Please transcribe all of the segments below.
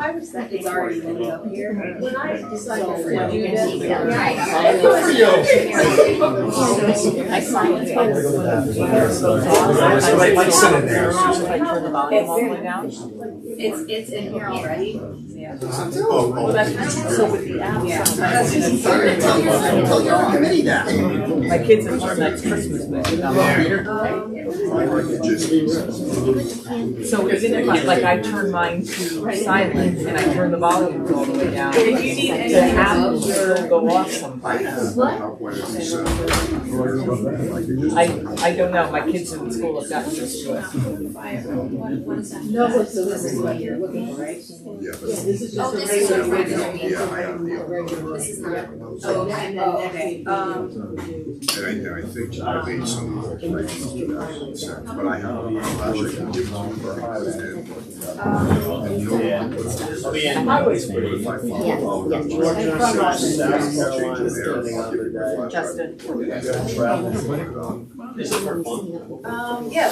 I was thinking it's already living up here. When I decided to do this, I signed it. It's in here already. Yeah. So with the app, Tell your committee that. my kids have learned that's Christmas, but so even if I turn mine to silent and I turn the volume all the way down, the app will still go off sometimes. I don't know. My kids in school have gotten used to it. no, so this is what you're looking for, right? Yeah. This is just a regular meeting. Yeah, I have the This is not. And Oh, and then next week we do. I think I made some alterations to that, but I have a project to give to you. I was pretty. Justin. This is for fun. Yeah.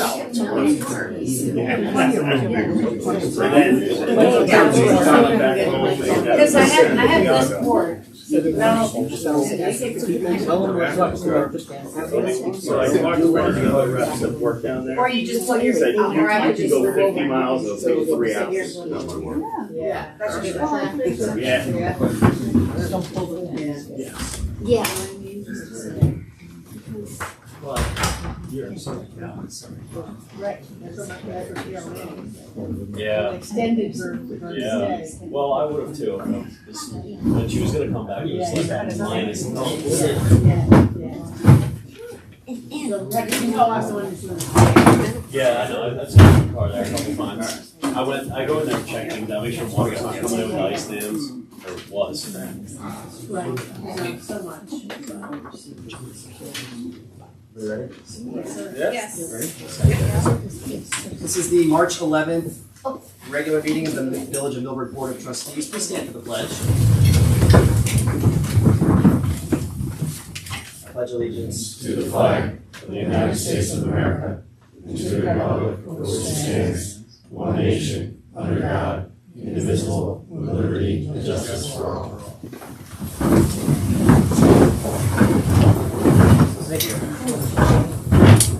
Because I had this board. So I talked to one of the other reps that work down there. Or you just put your, Said, or I you would can just. go 50 miles, it'll take 3 hours. Yeah. That's good. Yeah. Don't pull the pin. Yeah. Right. That's what Yeah. extended for Yeah. stay. Well, I would have too. When she was gonna come back, it was like minus 10. Yeah, I know. I've seen the car there a couple times. I go in there and check things out, make sure water's not coming in with ice dams, or was. Right. So much. We ready? Yes. This is the March 11th regular meeting of the Village of Millbrook Board of Trustees. Please stand for the pledge. I pledge allegiance to the flag of the United States of America and to the republic for which it stands, one nation, under God, indivisible, with liberty and justice for all. Thank you.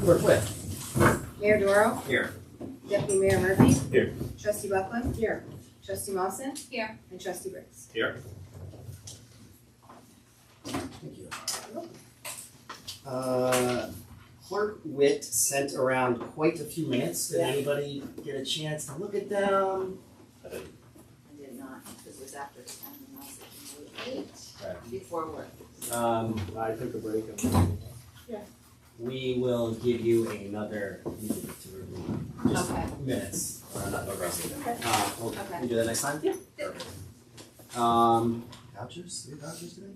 Clerk Witt. Mayor Doro, Here. Deputy Mayor Murphy. Here. Trustee Buckland. Here. Trustee Mawson. Here. And Trustee Briggs. Here. Thank you. Clerk Witt sent around quite a few minutes. Did anybody get a chance to look at them? I did not, because it was after the time when I was Right. before work. I took a break. We will give you another minute to review. Just Okay. minutes. Not rest. We'll Okay. do that next time? Yeah. Perfect. Vouchers? Do we have vouchers today?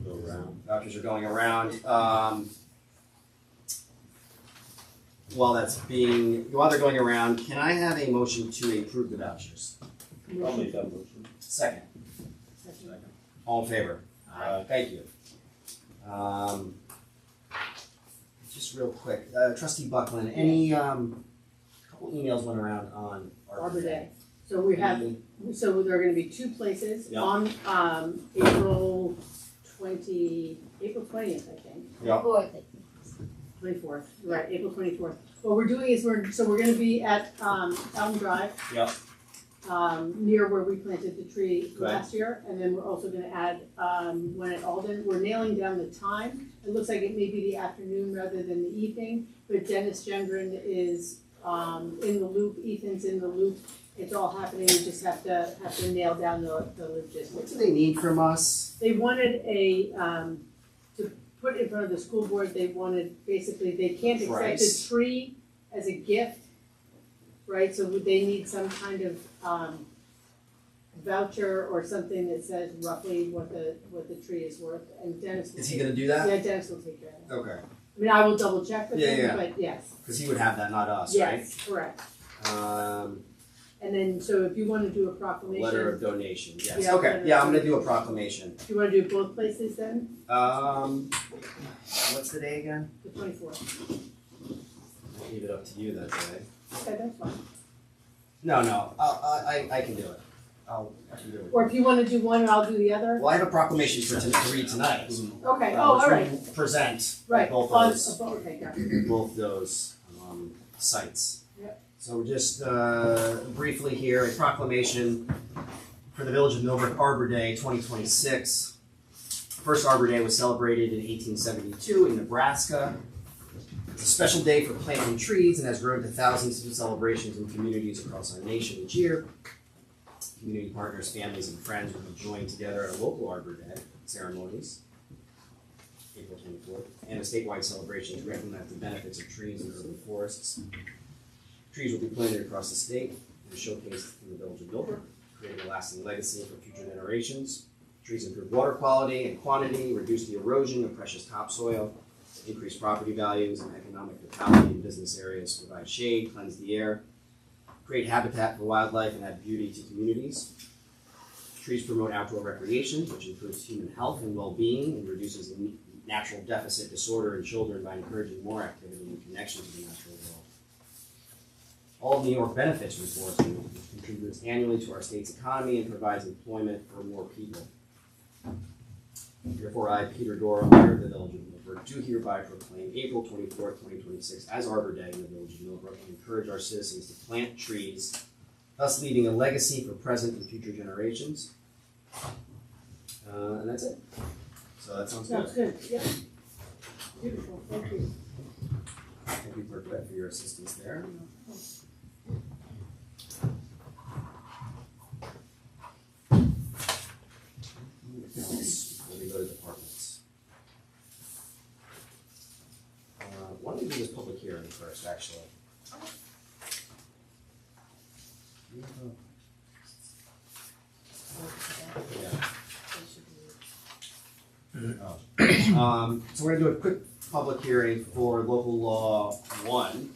Go around. Vouchers are going around. While they're going around, can I have a motion to approve the vouchers? I'll make that motion. Second. All in favor? Thank you. Just real quick, Trustee Buckland, any, couple emails went around on Arbor Day. So we have, so there are gonna be two places Yeah. on, April 20th, I think. Yeah. 24th, right, April 24th. What we're doing is we're gonna be at, Elm Drive. Yeah. Near where we planted the tree Right. last year, and then we're also gonna add, one at Alden. We're nailing down the time. It looks like it may be the afternoon rather than the evening, but Dennis Gendron is, in the loop, Ethan's in the loop. It's all happening, we just have to nail down the What logistics. do they need from us? They wanted to put in front of the school board, they wanted, basically, they can't accept Price. a tree as a gift, right, so would they need some kind of, voucher or something that says roughly what the tree is worth, and Dennis will Is he take- gonna do that? Yeah, Dennis will take care of that. Okay, I mean, I will double check with Yeah, him, yeah. but yes, because he would have that, not us, right? yes, correct. Um, And then, so if you wanna do a proclamation. letter of donation, yes, Yeah, okay, letter yeah, of I'm gonna do a proclamation. Do you wanna do both places then, What's the day again? the 24th? I'll leave it up to you that day. Okay, that's fine. No, I can do it. I can do it. Or if you wanna do one and I'll do the other? Well, I have a proclamation to read tonight. Okay, which all right, we will present right, both on, those. okay, got it. Both those sites. Yep. So just briefly here, a proclamation for the Village of Millbrook Arbor Day 2026. First Arbor Day was celebrated in 1872 in Nebraska. It's a special day for planting trees and has grown to thousands of celebrations in communities across our nation each year. Community partners, families, and friends will be joined together at a local Arbor Day ceremonies, April 24th, and a statewide celebration to recognize the benefits of trees and urban forests. Trees will be planted across the state and showcased in the Village of Millbrook, creating a lasting legacy for future generations. Trees improve water quality and quantity, reduce the erosion of precious topsoil, increase property values and economic vitality in business areas, provide shade, cleanse the air, create habitat for wildlife, and add beauty to communities. Trees promote outdoor recreation, which improves human health and well-being and reduces the natural deficit disorder in children by encouraging more activity and connection to the natural world. All of New York benefits from forestry, which contributes annually to our state's economy and provides employment for more people. Therefore, I, Peter Dora, mayor of the Village of Millbrook, do hereby proclaim April 24th, 2026 as Arbor Day in the Village of Millbrook and encourage our citizens to plant trees, thus leaving a legacy for present and future generations. And that's it. So that sounds good. Sounds good, yeah. Beautiful, thank you. Thank you, Clerk Witt, for your assistance there. Before we go to departments. Why don't we do this public hearing first, actually? So we're gonna do a quick public hearing for local law 1.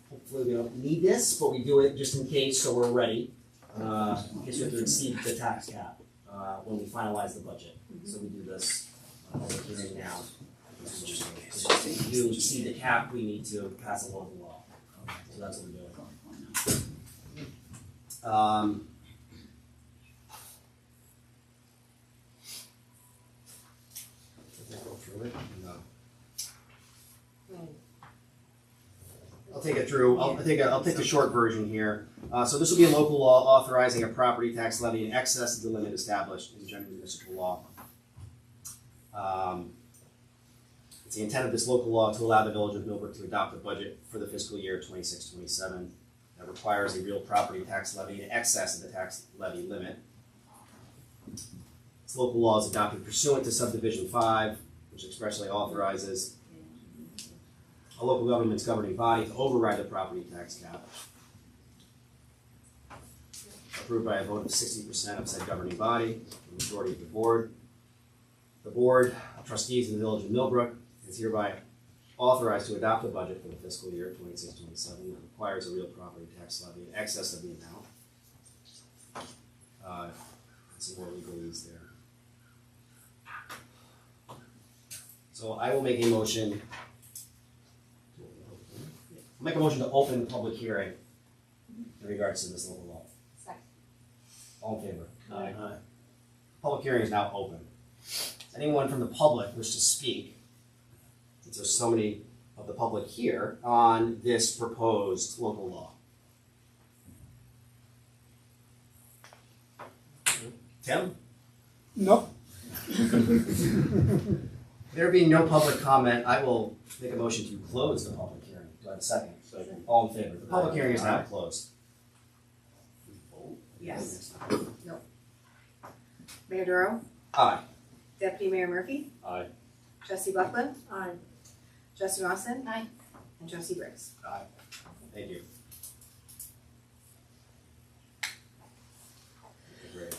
Hopefully we don't need this, but we do it just in case, so we're ready. In case we have to exceed the tax cap when we finalize the budget. So we do this public hearing now. If you exceed the cap, we need to pass a local law. So that's what we're doing. I'll take it through. I'll take the short version here. So this will be a local law authorizing a property tax levy in excess of the limit established in general municipal law. It's the intent of this local law to allow the Village of Millbrook to adopt a budget for the fiscal year 26-27 that requires a real property tax levy in excess of the tax levy limit. This local law is adopted pursuant to subdivision 5, which expressly authorizes a local government's governing body to override the property tax cap, approved by a vote of 60% of said governing body, the majority of the board. The board of trustees of the Village of Millbrook is hereby authorized to adopt a budget for the fiscal year 26-27 that requires a real property tax levy in excess of the amount. Some more legalese there. So I will make a motion. I'll make a motion to open the public hearing in regards to this local law. Second. All in favor? Aye. Public hearing is now open. Does anyone from the public wish to speak, since there's so many of the public here, on this proposed local law? Tim? Nope. There being no public comment, I will make a motion to close the public hearing. Do I have a second? Second. All in favor? The public hearing is now closed. Yes. No. Mayor Doro, Aye. Deputy Mayor Murphy, Aye. Trustee Buckland, Aye. Trustee Lawson. Aye. And Trustee Briggs. Aye. Thank you. Great.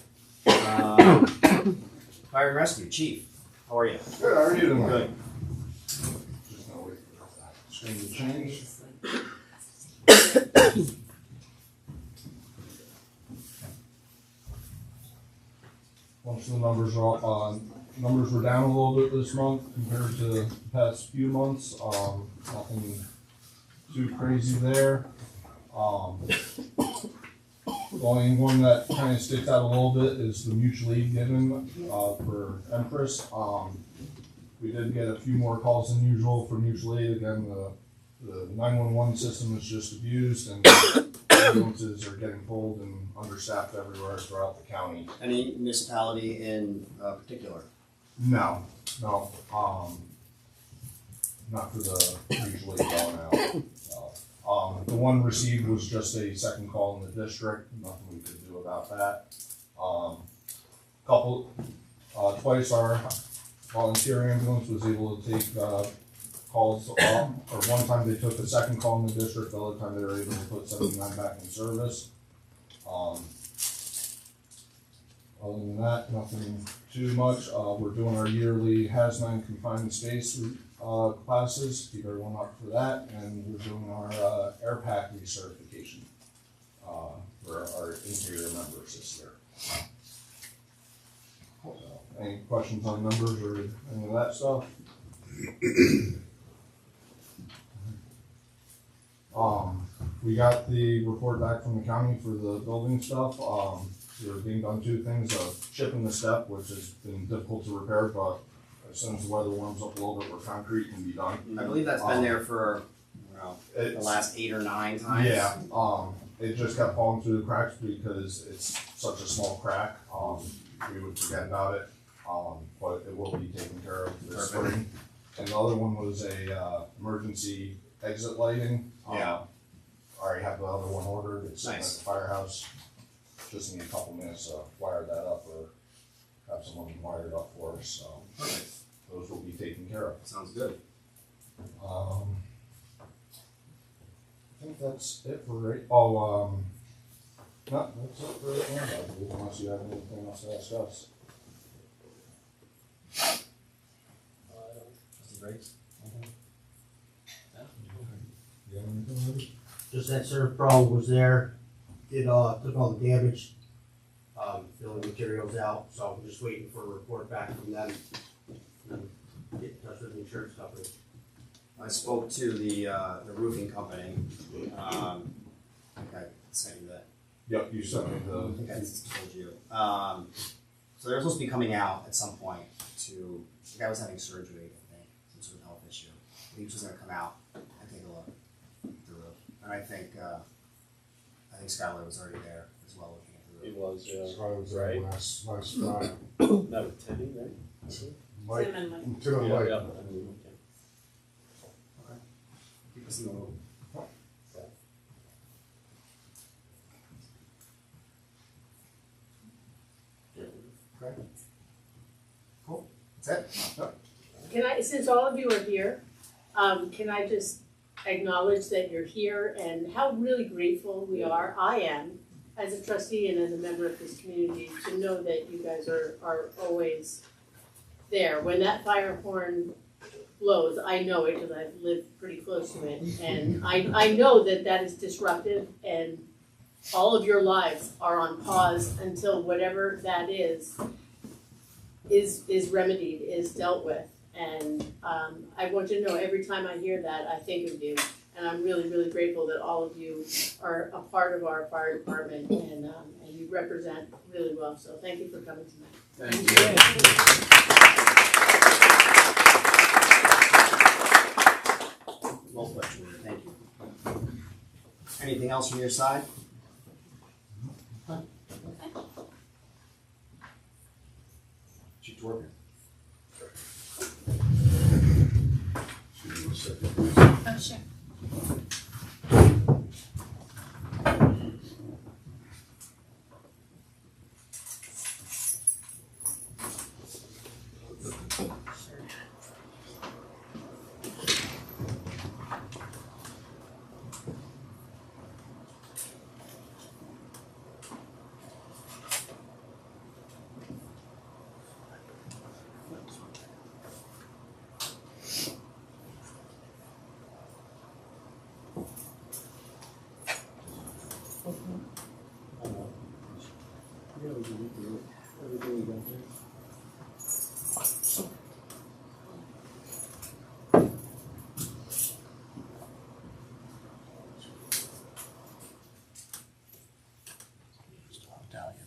Fire and Rescue, Chief, how are you? Good, how are you doing? Good. Just gonna wait for that screen to change. Once the numbers are numbers were down a little bit this month compared to the past few months. Nothing too crazy there. only one that kind of sticks out a little bit is the mutual aid given, for Empress. We did get a few more calls than usual for mutual aid. Again, the 911 system is just abused and ambulances are getting pulled and understaffed everywhere throughout the county. Any municipality in particular? No, not for the mutual aid going out. The one received was just a second call in the district, nothing we could do about that. Twice our volunteer ambulance was able to take calls, or one time they took a second call in the district, the other time they were able to put 79 back in service. Other than that, nothing too much. We're doing our yearly hazmat confined space classes, keep everyone up for that, and we're doing our air pack recertification for our interior members this year. Any questions on numbers or any of that stuff? We got the report back from the county for the building stuff. We're being done two things, chipping the step, which has been difficult to repair, but as soon as the weather warms up a little bit, where concrete can be done. I believe that's been there for, the last 8 or 9 times. Yeah, it just kept falling through the cracks because it's such a small crack. We would forget about it, but it will be taken care of this spring. And the other one was a emergency exit lighting. Yeah. Already have the other one ordered. It's sitting at Nice. the firehouse. Just need a couple minutes to wire that up or have someone wire it up for us. So Perfect. those will be taken care of. Sounds good. I think that's it for right. No, that's it for right now, I believe, unless you have anything else to ask us. Trustee Briggs? You have anything, Libby? Just that Surf Pro was there, took all the damage, filling materials out, so I'm just waiting for a report back from them. And then get in touch with the insurance company. I spoke to the roofing company. I think I sent you that. Yep, you sent me I the. think I told you. So they're supposed to be coming out at some point to, the guy was having surgery, I think, some sort of health issue. He was just gonna come out and take a look at the roof. And I think Skylar was already there as well looking at the roof. It was, So I was there last Friday. that was Teddy, right? Mike, Tim and Mike. Tim and Mike. Yeah, I mean, okay. Keep us in the loop. Okay. Cool. That's it. Can I, since all of you are here, can I just acknowledge that you're here and how really grateful we are, I am, as a trustee and as a member of this community, to know that you guys are always there. When that fire horn blows, I know it because I've lived pretty close to it. And I know that that is disruptive and all of your lives are on pause until whatever that is remedied, is dealt with. And I want you to know every time I hear that, I think of you. And I'm really, really grateful that all of you are a part of our fire department and you represent really well. So thank you for coming tonight. Thank Well put, Julia. Thank you. Anything else from your side? Chief Dworkin. Oh, sure.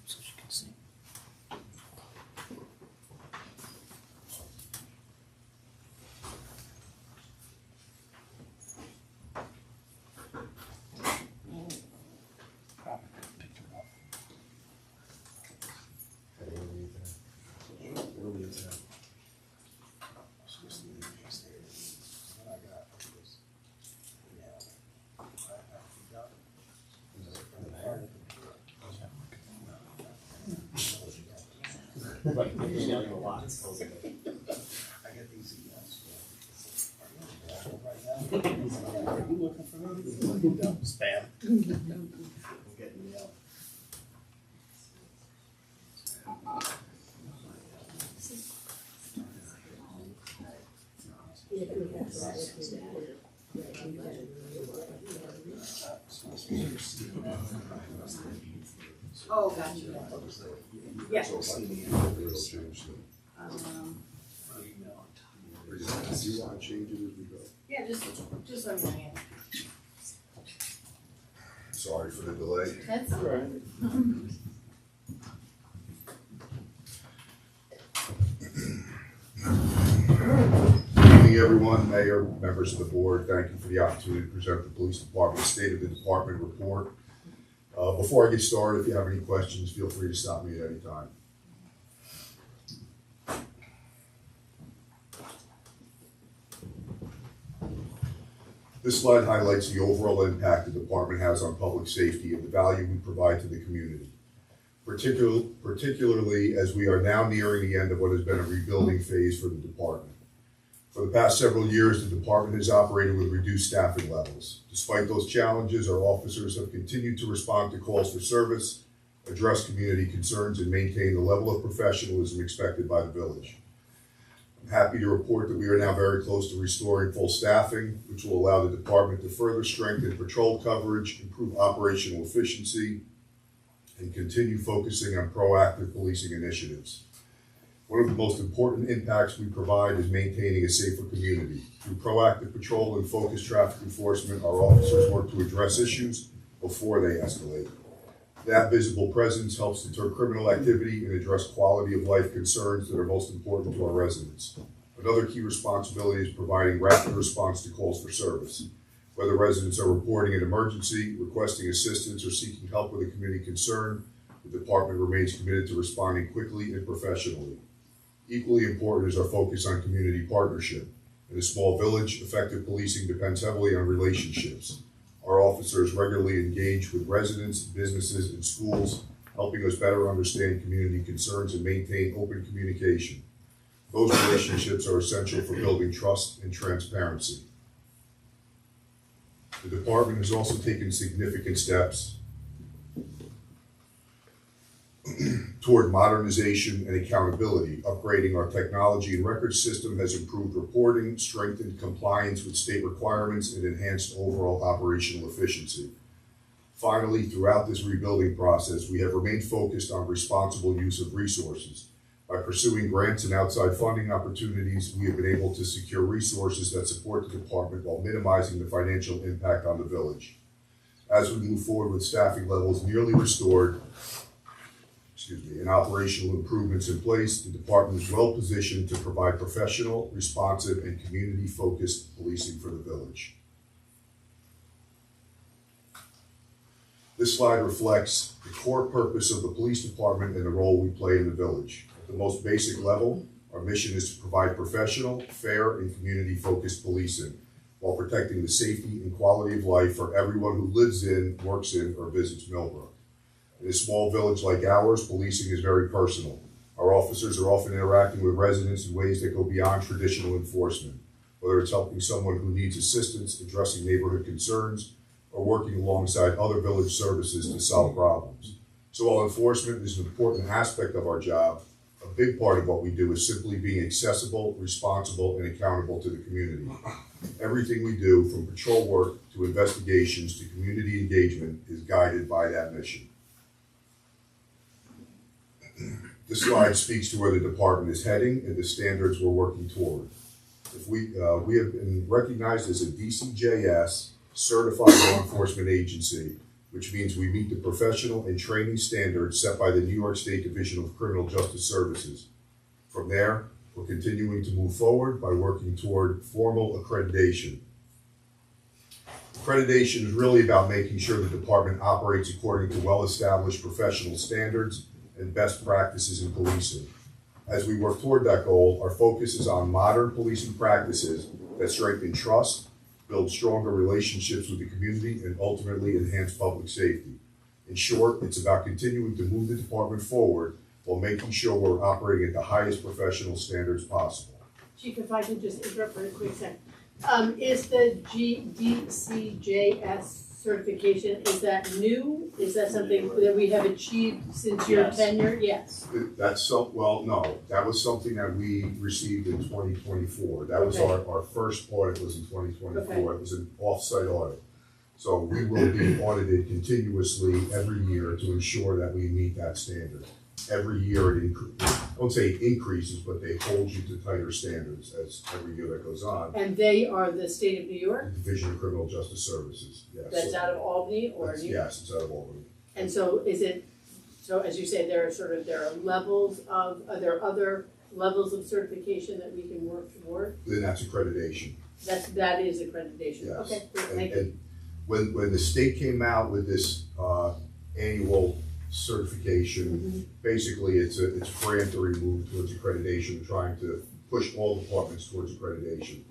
so she can see. Spam. Oh, gotcha. Yeah. Do you want to change it as we go? Yeah, just let me know. Sorry for the delay. That's all right. Good evening, everyone, Mayor, members of the board. Thank you for the opportunity to present the Police Department's State of the Department report. Before I get started, if you have any questions, feel free to stop me at any time. This slide highlights the overall impact the department has on public safety and the value we provide to the community, particularly as we are now nearing the end of what has been a rebuilding phase for the department. For the past several years, the department has operated with reduced staffing levels. Despite those challenges, our officers have continued to respond to calls for service, address community concerns, and maintain the level of professionalism expected by the village. I'm happy to report that we are now very close to restoring full staffing, which will allow the department to further strengthen patrol coverage, improve operational efficiency, and continue focusing on proactive policing initiatives. One of the most important impacts we provide is maintaining a safer community. Through proactive patrol and focused traffic enforcement, our officers work to address issues before they escalate. That visible presence helps deter criminal activity and address quality of life concerns that are most important to our residents. Another key responsibility is providing rapid response to calls for service. Whether residents are reporting an emergency, requesting assistance, or seeking help with a community concern, the department remains committed to responding quickly and professionally. Equally important is our focus on community partnership. In a small village, effective policing depends heavily on relationships. Our officers regularly engage with residents, businesses, and schools, helping us better understand community concerns and maintain open communication. Those relationships are essential for building trust and transparency. The department has also taken significant steps toward modernization and accountability. Upgrading our technology and records system has improved reporting, strengthened compliance with state requirements, and enhanced overall operational efficiency. Finally, throughout this rebuilding process, we have remained focused on responsible use of resources. By pursuing grants and outside funding opportunities, we have been able to secure resources that support the department while minimizing the financial impact on the village. As we move forward with staffing levels nearly restored, and operational improvements in place, the department is well positioned to provide professional, responsive, and community-focused policing for the village. This slide reflects the core purpose of the police department and the role we play in the village. At the most basic level, our mission is to provide professional, fair, and community-focused policing while protecting the safety and quality of life for everyone who lives in, works in, or visits Millbrook. In a small village like ours, policing is very personal. Our officers are often interacting with residents in ways that go beyond traditional enforcement, whether it's helping someone who needs assistance, addressing neighborhood concerns, or working alongside other village services to solve problems. So while enforcement is an important aspect of our job, a big part of what we do is simply being accessible, responsible, and accountable to the community. Everything we do, from patrol work to investigations to community engagement, is guided by that mission. This slide speaks to where the department is heading and the standards we're working toward. We have been recognized as a DCJS certified law enforcement agency. We which means we meet the professional and training standards set by the New York State Division of Criminal Justice Services. From there, we're continuing to move forward by working toward formal accreditation. Accreditation is really about making sure the department operates according to well-established professional standards and best practices in policing. As we work toward that goal, our focus is on modern policing practices that strengthen trust, build stronger relationships with the community, and ultimately enhance public safety. In short, it's about continuing to move the department forward while making sure we're operating at the highest professional standards possible. Chief, if I could just interrupt for a quick second. Is the DCJS certification, is that new? Is that something that we have achieved since your tenure? Yes. That's so, well, no, that was something that we received in 2024. That was our first audit was in 2024. Okay. It was an off-site audit. So we will be audited continuously every year to ensure that we meet that standard. Every year it I won't say it increases, but they hold you to tighter standards as every year that goes on. And they are the state of New York? The Division of Criminal Justice Services, yes. That's out of Albany or New York? Yes, it's out of Albany. And so is it, so as you say, there are levels of, are there other levels of certification that we can work toward? Then that's accreditation. That is accreditation. Yes. Okay, great, thank you. And when the state came out with this annual certification, basically it's a peremptory move towards accreditation, trying to push all departments towards accreditation.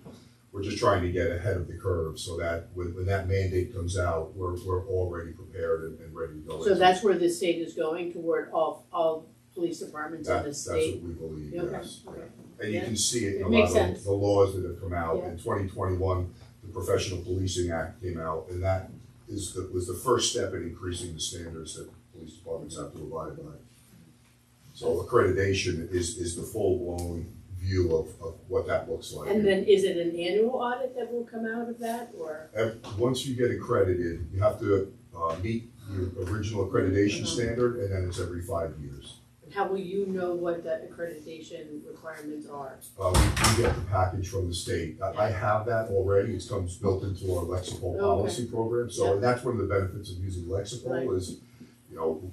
We're just trying to get ahead of the curve so that when that mandate comes out, we're already prepared and ready to go. So that's where the state is going, toward all police departments in the That's state? what we believe, Okay, yes. okay. And you can see it in It a makes lot of sense. the laws that have come out. Yeah. In 2021, the Professional Policing Act came out, and that was the first step in increasing the standards that police departments have to abide by. So accreditation is the full-blown view of what that looks like. And then is it an annual audit that will come out of that, or? Once you get accredited, you have to meet your original accreditation standard, and then it's every 5 years. And how will you know what the accreditation requirements are? We get the package from the state. I have that already. It comes built into our Lexipol policy program. So Yeah. that's one of the benefits of using Lexipol Right. is,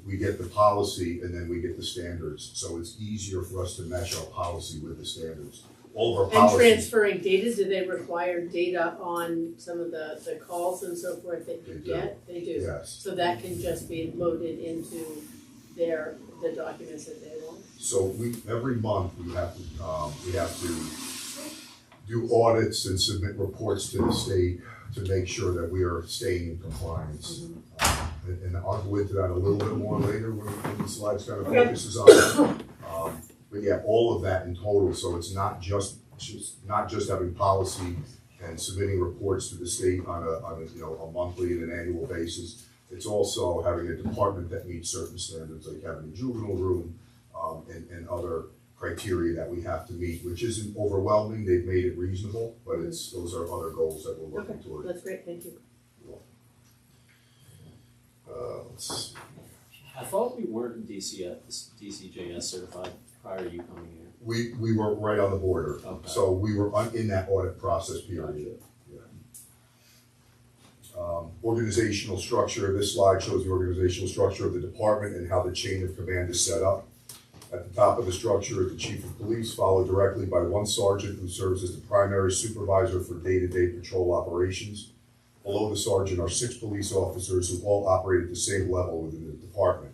we get the policy and then we get the standards. So it's easier for us to mesh our policy with the standards. All of our And policies. transferring data, do they require data on some of the calls and so forth that you They do. get? They do. Yes. So that can just be loaded into the documents that they want? So every month we have to do audits and submit reports to the state to make sure that we are staying in compliance. And I'll go into that a little bit more later when the slides kind of focuses on that. But yeah, all of that in total, so it's not just having policy and submitting reports to the state on a monthly and an annual basis. It's also having a department that meets certain standards, like having a juvenile room, and other criteria that we have to meet, which isn't overwhelming. They've made it reasonable, but those are other goals that we're working toward. That's great, thank you. Let's see. I thought we weren't DCJS certified prior to you coming here. We were right on the border, Okay. so we were in that audit process period. Organizational structure, this slide shows the organizational structure of the department and how the chain of command is set up. At the top of the structure is the chief of police, followed directly by one sergeant who serves as the primary supervisor for day-to-day patrol operations. Below the sergeant are 6 police officers who all operate at the same level within the department.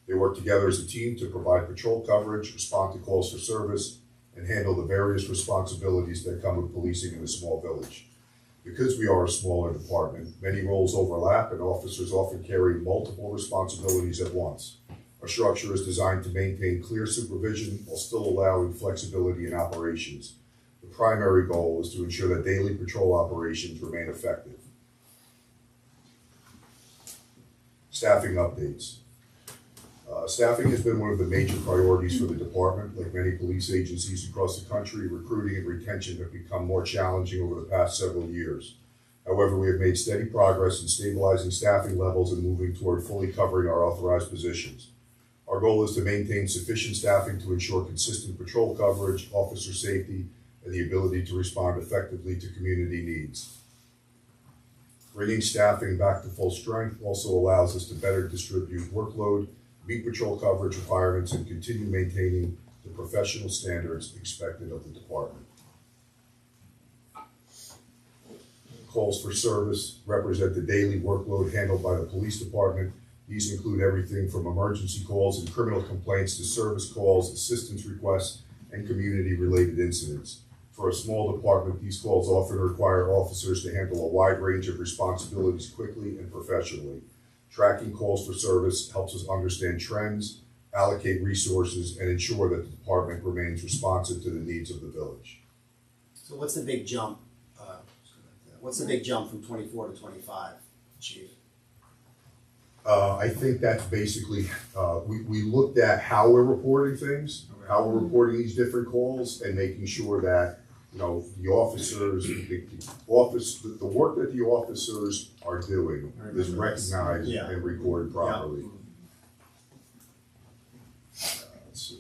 They work together as a team to provide patrol coverage, respond to calls for service, and handle the various responsibilities that come with policing in a small village. Because we are a smaller department, many roles overlap and officers often carry multiple responsibilities at once. Our structure is designed to maintain clear supervision while still allowing flexibility in operations. The primary goal is to ensure that daily patrol operations remain effective. Staffing updates. Staffing has been one of the major priorities for the department. Like many police agencies across the country, recruiting and retention have become more challenging over the past several years. However, we have made steady progress in stabilizing staffing levels and moving toward fully covering our authorized positions. Our goal is to maintain sufficient staffing to ensure consistent patrol coverage, officer safety, and the ability to respond effectively to community needs. Bringing staffing back to full strength also allows us to better distribute workload, meet patrol coverage requirements, and continue maintaining the professional standards expected of the department. Calls for service represent the daily workload handled by the police department. These include everything from emergency calls and criminal complaints to service calls, assistance requests, and community-related incidents. For a small department, these calls often require officers to handle a wide range of responsibilities quickly and professionally. Tracking calls for service helps us understand trends, allocate resources, and ensure that the department remains responsive to the needs of the village. So what's the big jump? What's the big jump from 24 to 25, Chief? I think that's basically, we looked at how we're reporting things, how we're reporting these different calls, and making sure that, you know, the officers, the work that the officers are doing is recognized and recorded properly. Let's see.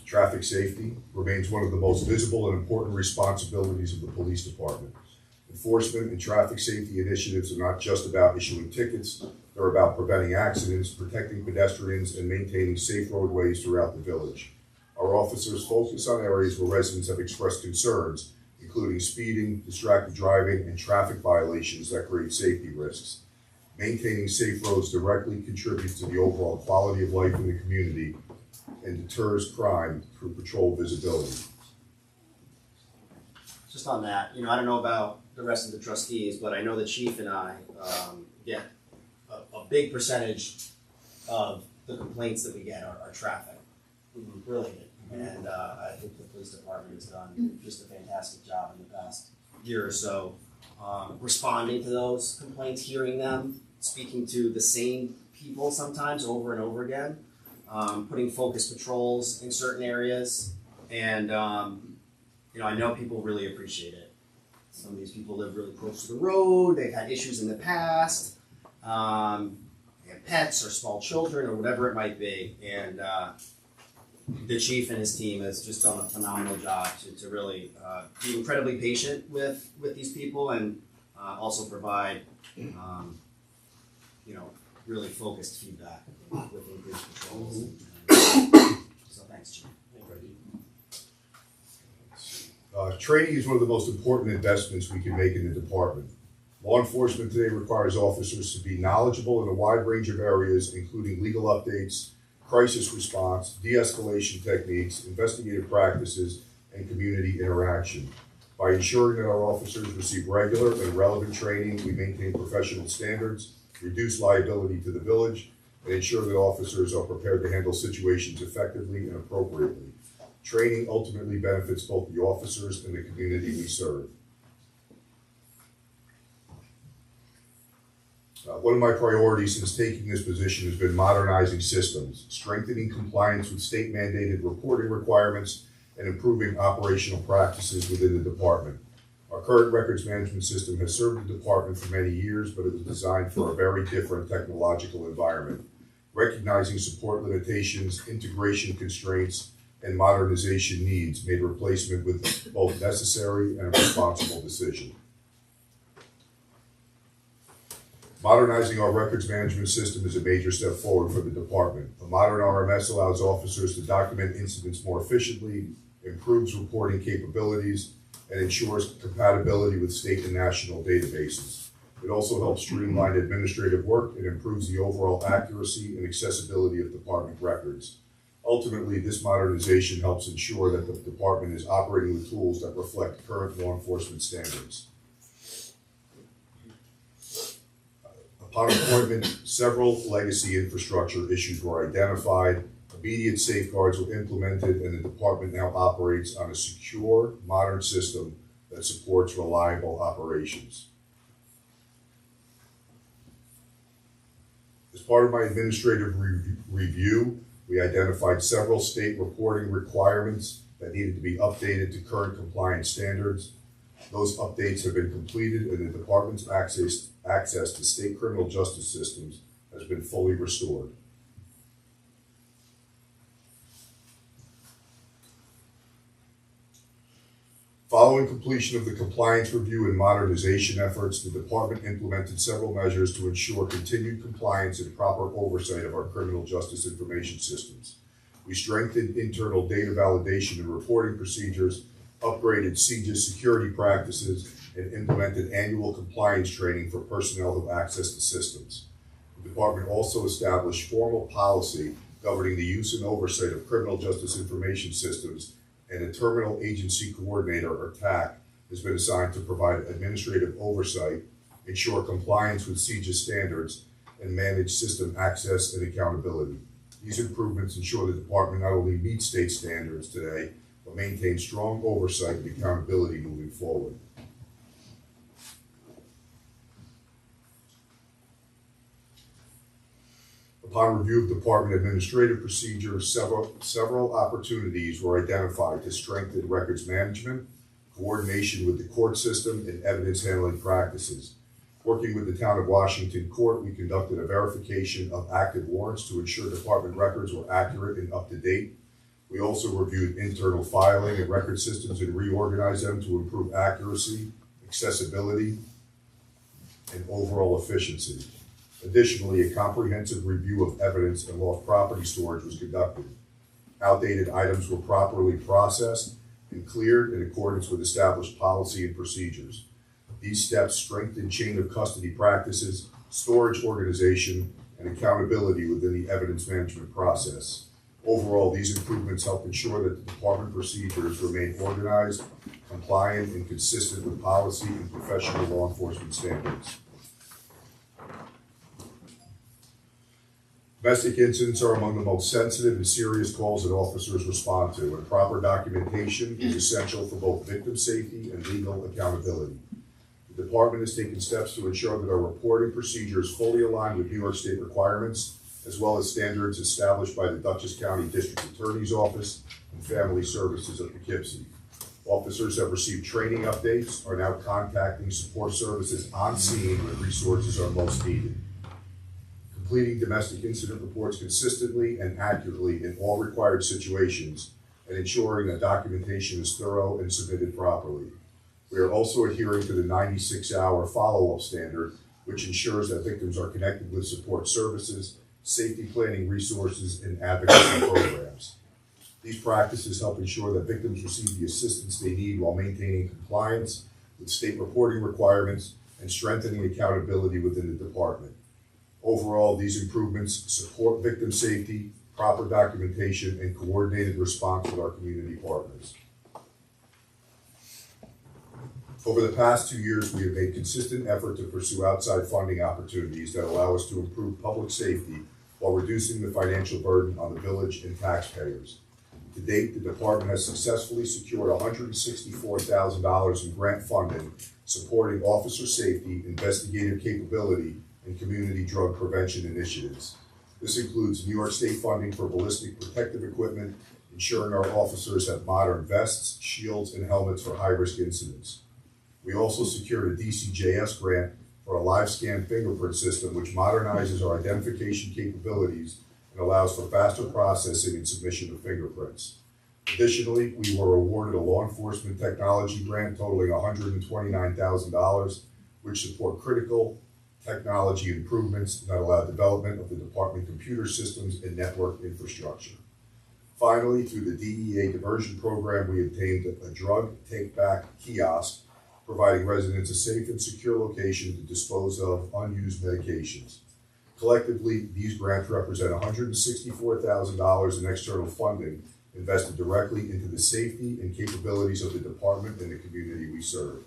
Traffic safety remains one of the most visible and important responsibilities of the police department. Enforcement and traffic safety initiatives are not just about issuing tickets, they're about preventing accidents, protecting pedestrians, and maintaining safe roadways throughout the village. Our officers focus on areas where residents have expressed concerns, including speeding, distracted driving, and traffic violations that create safety risks. Maintaining safe roads directly contributes to the overall quality of life in the community and deters crime through patrol visibility. Just on that, you know, I don't know about the rest of the trustees, but I know the chief and I get a big percentage of the complaints that we get are traffic related. And I think the police department has done just a fantastic job in the past year or so responding to those complaints, hearing them, speaking to the same people sometimes over and over again, putting focus patrols in certain areas, and you know, I know people really appreciate it. Some of these people live really close to the road, they've had issues in the past, they have pets or small children or whatever it might be, and the chief and his team has just done a phenomenal job to really be incredibly patient with these people, and also provide you know, really focused feedback with increased patrols. So thanks, Chief. Training is one of the most important investments we can make in the department. Law enforcement today requires officers to be knowledgeable in a wide range of areas, including legal updates, crisis response, de-escalation techniques, investigative practices, and community interaction. By ensuring that our officers receive regular and relevant training, we maintain professional standards, reduce liability to the village, and ensure that officers are prepared to handle situations effectively and appropriately. Training ultimately benefits both the officers and the community we serve. One of my priorities since taking this position has been modernizing systems, strengthening compliance with state-mandated reporting requirements, and improving operational practices within the department. Our current records management system has served the department for many years, but it was designed for a very different technological environment. Recognizing support limitations, integration constraints, and modernization needs made replacement with both necessary and a responsible decision. Modernizing our records management system is a major step forward for the department. A modern RMS allows officers to document incidents more efficiently, improves reporting capabilities, and ensures compatibility with state and national databases. It also helps streamline administrative work and improves the overall accuracy and accessibility of department records. Ultimately, this modernization helps ensure that the department is operating with tools that reflect current law enforcement standards. Upon appointment, several legacy infrastructure issues were identified, immediate safeguards were implemented, and the department now operates on a secure, modern system that supports reliable operations. As part of my administrative review, we identified several state reporting requirements that needed to be updated to current compliance standards. Those updates have been completed, and the department's access to state criminal justice systems has been fully restored. Following completion of the compliance review and modernization efforts, the department implemented several measures to ensure continued compliance and proper oversight of our criminal justice information systems. We strengthened internal data validation and reporting procedures, upgraded CJIS security practices, and implemented annual compliance training for personnel who access the systems. The department also established formal policy governing the use and oversight of criminal justice information systems, and a terminal agency coordinator, or TAC, has been assigned to provide administrative oversight, ensure compliance with CJIS standards, and manage system access and accountability. These improvements ensure the department not only meets state standards today, but maintains strong oversight and accountability moving forward. Upon review of department administrative procedures, several opportunities were identified to strengthen records management, coordination with the court system, and evidence handling practices. Working with the Town of Washington Court, we conducted a verification of active warrants to ensure department records were accurate and up to date. We also reviewed internal filing and record systems and reorganized them to improve accuracy, accessibility, and overall efficiency. Additionally, a comprehensive review of evidence and lost property storage was conducted. Outdated items were properly processed and cleared in accordance with established policy and procedures. These steps strengthen chain of custody practices, storage organization, and accountability within the evidence management process. Overall, these improvements help ensure that the department procedures remain organized, compliant, and consistent with policy and professional law enforcement standards. Domestic incidents are among the most sensitive and serious calls that officers respond to, and proper documentation is essential for both victim safety and legal accountability. The department has taken steps to ensure that our reporting procedures fully align with New York State requirements, as well as standards established by the Dutchess County District Attorney's Office and Family Services of Poughkeepsie. Officers have received training updates, are now contacting support services on scene when resources are most needed. Completing domestic incident reports consistently and accurately in all required situations, and ensuring that documentation is thorough and submitted properly. We are also adhering to the 96-hour follow-up standard, which ensures that victims are connected with support services, safety planning resources, and advocacy programs. These practices help ensure that victims receive the assistance they need while maintaining compliance with state reporting requirements and strengthening accountability within the department. Overall, these improvements support victim safety, proper documentation, and coordinated response with our community partners. Over the past 2 years, we have made consistent effort to pursue outside funding opportunities that allow us to improve public safety while reducing the financial burden on the village and taxpayers. To date, the department has successfully secured $164,000 in grant funding supporting officer safety, investigative capability, and community drug prevention initiatives. This includes New York State funding for ballistic protective equipment, ensuring our officers have modern vests, shields, and helmets for high-risk incidents. We also secured a DCJS grant for a live scan fingerprint system, which modernizes our identification capabilities and allows for faster processing and submission of fingerprints. Additionally, we were awarded a law enforcement technology grant totaling $129,000, which support critical technology improvements that allow development of the department computer systems and network infrastructure. Finally, through the DEA diversion program, we obtained a drug take-back kiosk, providing residents a safe and secure location to dispose of unused medications. Collectively, these grants represent $164,000 in external funding invested directly into the safety and capabilities of the department and the community we serve.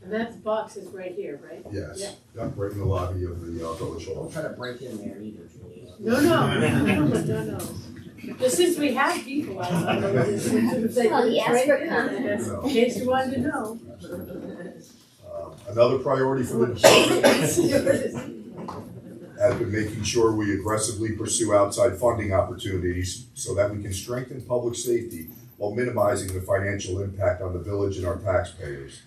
And that box is right here, right? Yes, Yeah. yep, right in the lobby of the village hall. Don't try to break in there either, Julia. No. Just since we have people outside, Well, he asked for comments. in case you wanted to know. Another priority for the department has been making sure we aggressively pursue outside funding opportunities so that we can strengthen public safety while minimizing the financial impact on the village and our taxpayers.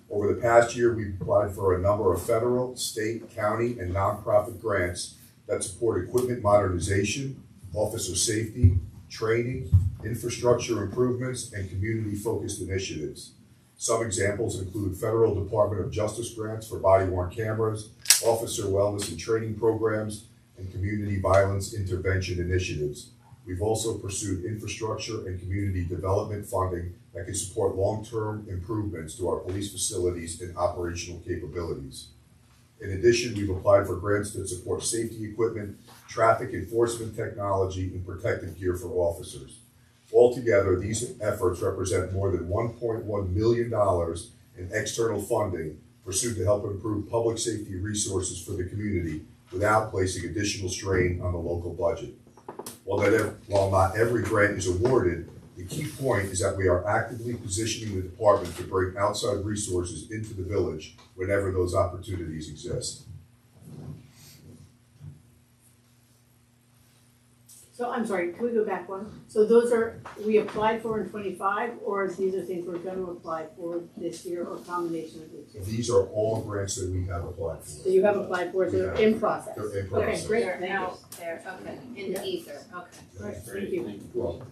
Over the past year, we've applied for a number of federal, state, county, and nonprofit grants that support equipment modernization, officer safety, training, infrastructure improvements, and community-focused initiatives. Some examples include Federal Department of Justice grants for body-worn cameras, officer wellness and training programs, and community violence intervention initiatives. We've also pursued infrastructure and community development funding that can support long-term improvements to our police facilities and operational capabilities. In addition, we've applied for grants that support safety equipment, traffic enforcement technology, and protective gear for officers. Altogether, these efforts represent more than $1.1 million in external funding pursued to help improve public safety resources for the community without placing additional strain on the local budget. While not every grant is awarded, the key point is that we are actively positioning the department to bring outside resources into the village whenever those opportunities exist. So I'm sorry, can we go back one? So those are, we applied for in '25, or these are things we're gonna apply for this year, or combination of the two? These are all grants that we have applied for. So you have applied for, so they're in process? They're in Okay, process. great, They're thank you. out there, okay, in the ether, okay. All right, thank you. Well,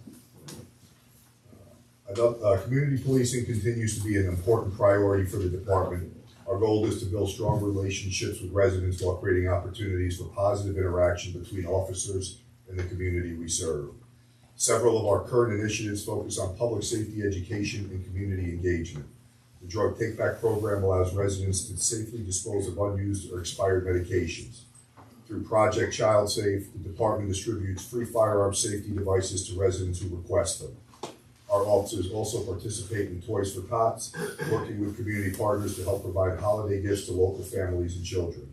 community policing continues to be an important priority for the department. Our goal is to build strong relationships with residents while creating opportunities for positive interaction between officers and the community we serve. Several of our current initiatives focus on public safety education and community engagement. The drug take-back program allows residents to safely dispose of unused or expired medications. Through Project Child Safe, the department distributes free firearm safety devices to residents who request them. Our officers also participate in Toys for Tots, working with community partners to help provide holiday gifts to local families and children.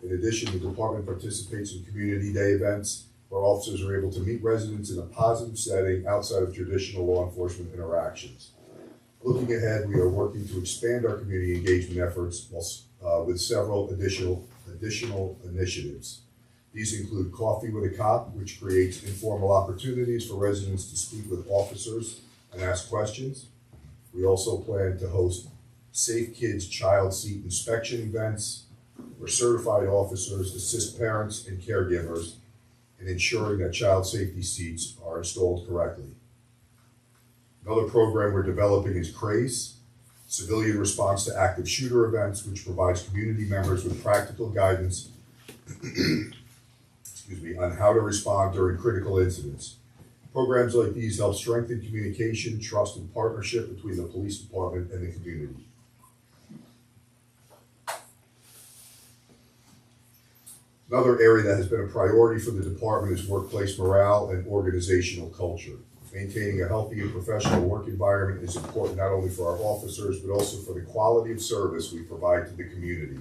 In addition, the department participates in community day events where officers are able to meet residents in a positive setting outside of traditional law enforcement interactions. Looking ahead, we are working to expand our community engagement efforts with several additional initiatives. These include Coffee with a Cop, which creates informal opportunities for residents to speak with officers and ask questions. We also plan to host Safe Kids Child Seat Inspection events, where certified officers assist parents and caregivers in ensuring that child safety seats are installed correctly. Another program we're developing is CRAZE, Civilian Response to Active Shooter Events, which provides community members with practical guidance on how to respond during critical incidents. Programs like these help strengthen communication, trust, and partnership between the police department and the community. Another area that has been a priority for the department is workplace morale and organizational culture. Maintaining a healthy and professional work environment is important not only for our officers, but also for the quality of service we provide to the community.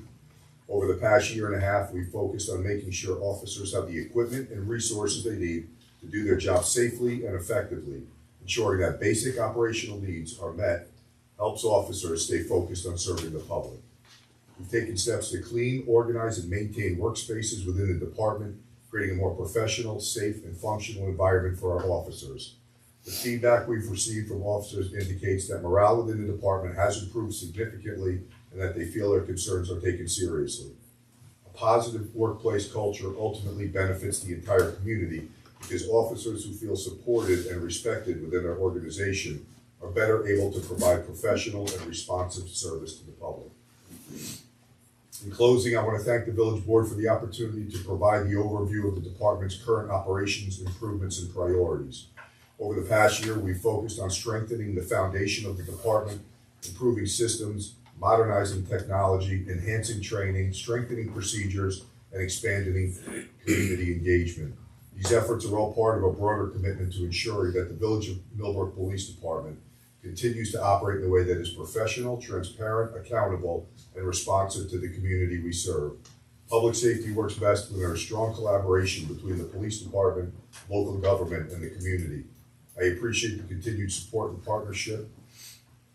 Over the past year and a half, we've focused on making sure officers have the equipment and resources they need to do their job safely and effectively. Ensuring that basic operational needs are met helps officers stay focused on serving the public. We've taken steps to clean, organize, and maintain workspaces within the department, creating a more professional, safe, and functional environment for our officers. The feedback we've received from officers indicates that morale within the department has improved significantly and that they feel their concerns are taken seriously. A positive workplace culture ultimately benefits the entire community because officers who feel supported and respected within their organization are better able to provide professional and responsive service to the public. In closing, I want to thank the Village Board for the opportunity to provide the overview of the department's current operations, improvements, and priorities. Over the past year, we've focused on strengthening the foundation of the department, improving systems, modernizing technology, enhancing training, strengthening procedures, and expanding community engagement. These efforts are all part of a broader commitment to ensuring that the Village of Millbrook Police Department continues to operate in a way that is professional, transparent, accountable, and responsive to the community we serve. Public safety works best when there is strong collaboration between the police department, local government, and the community. I appreciate the continued support and partnership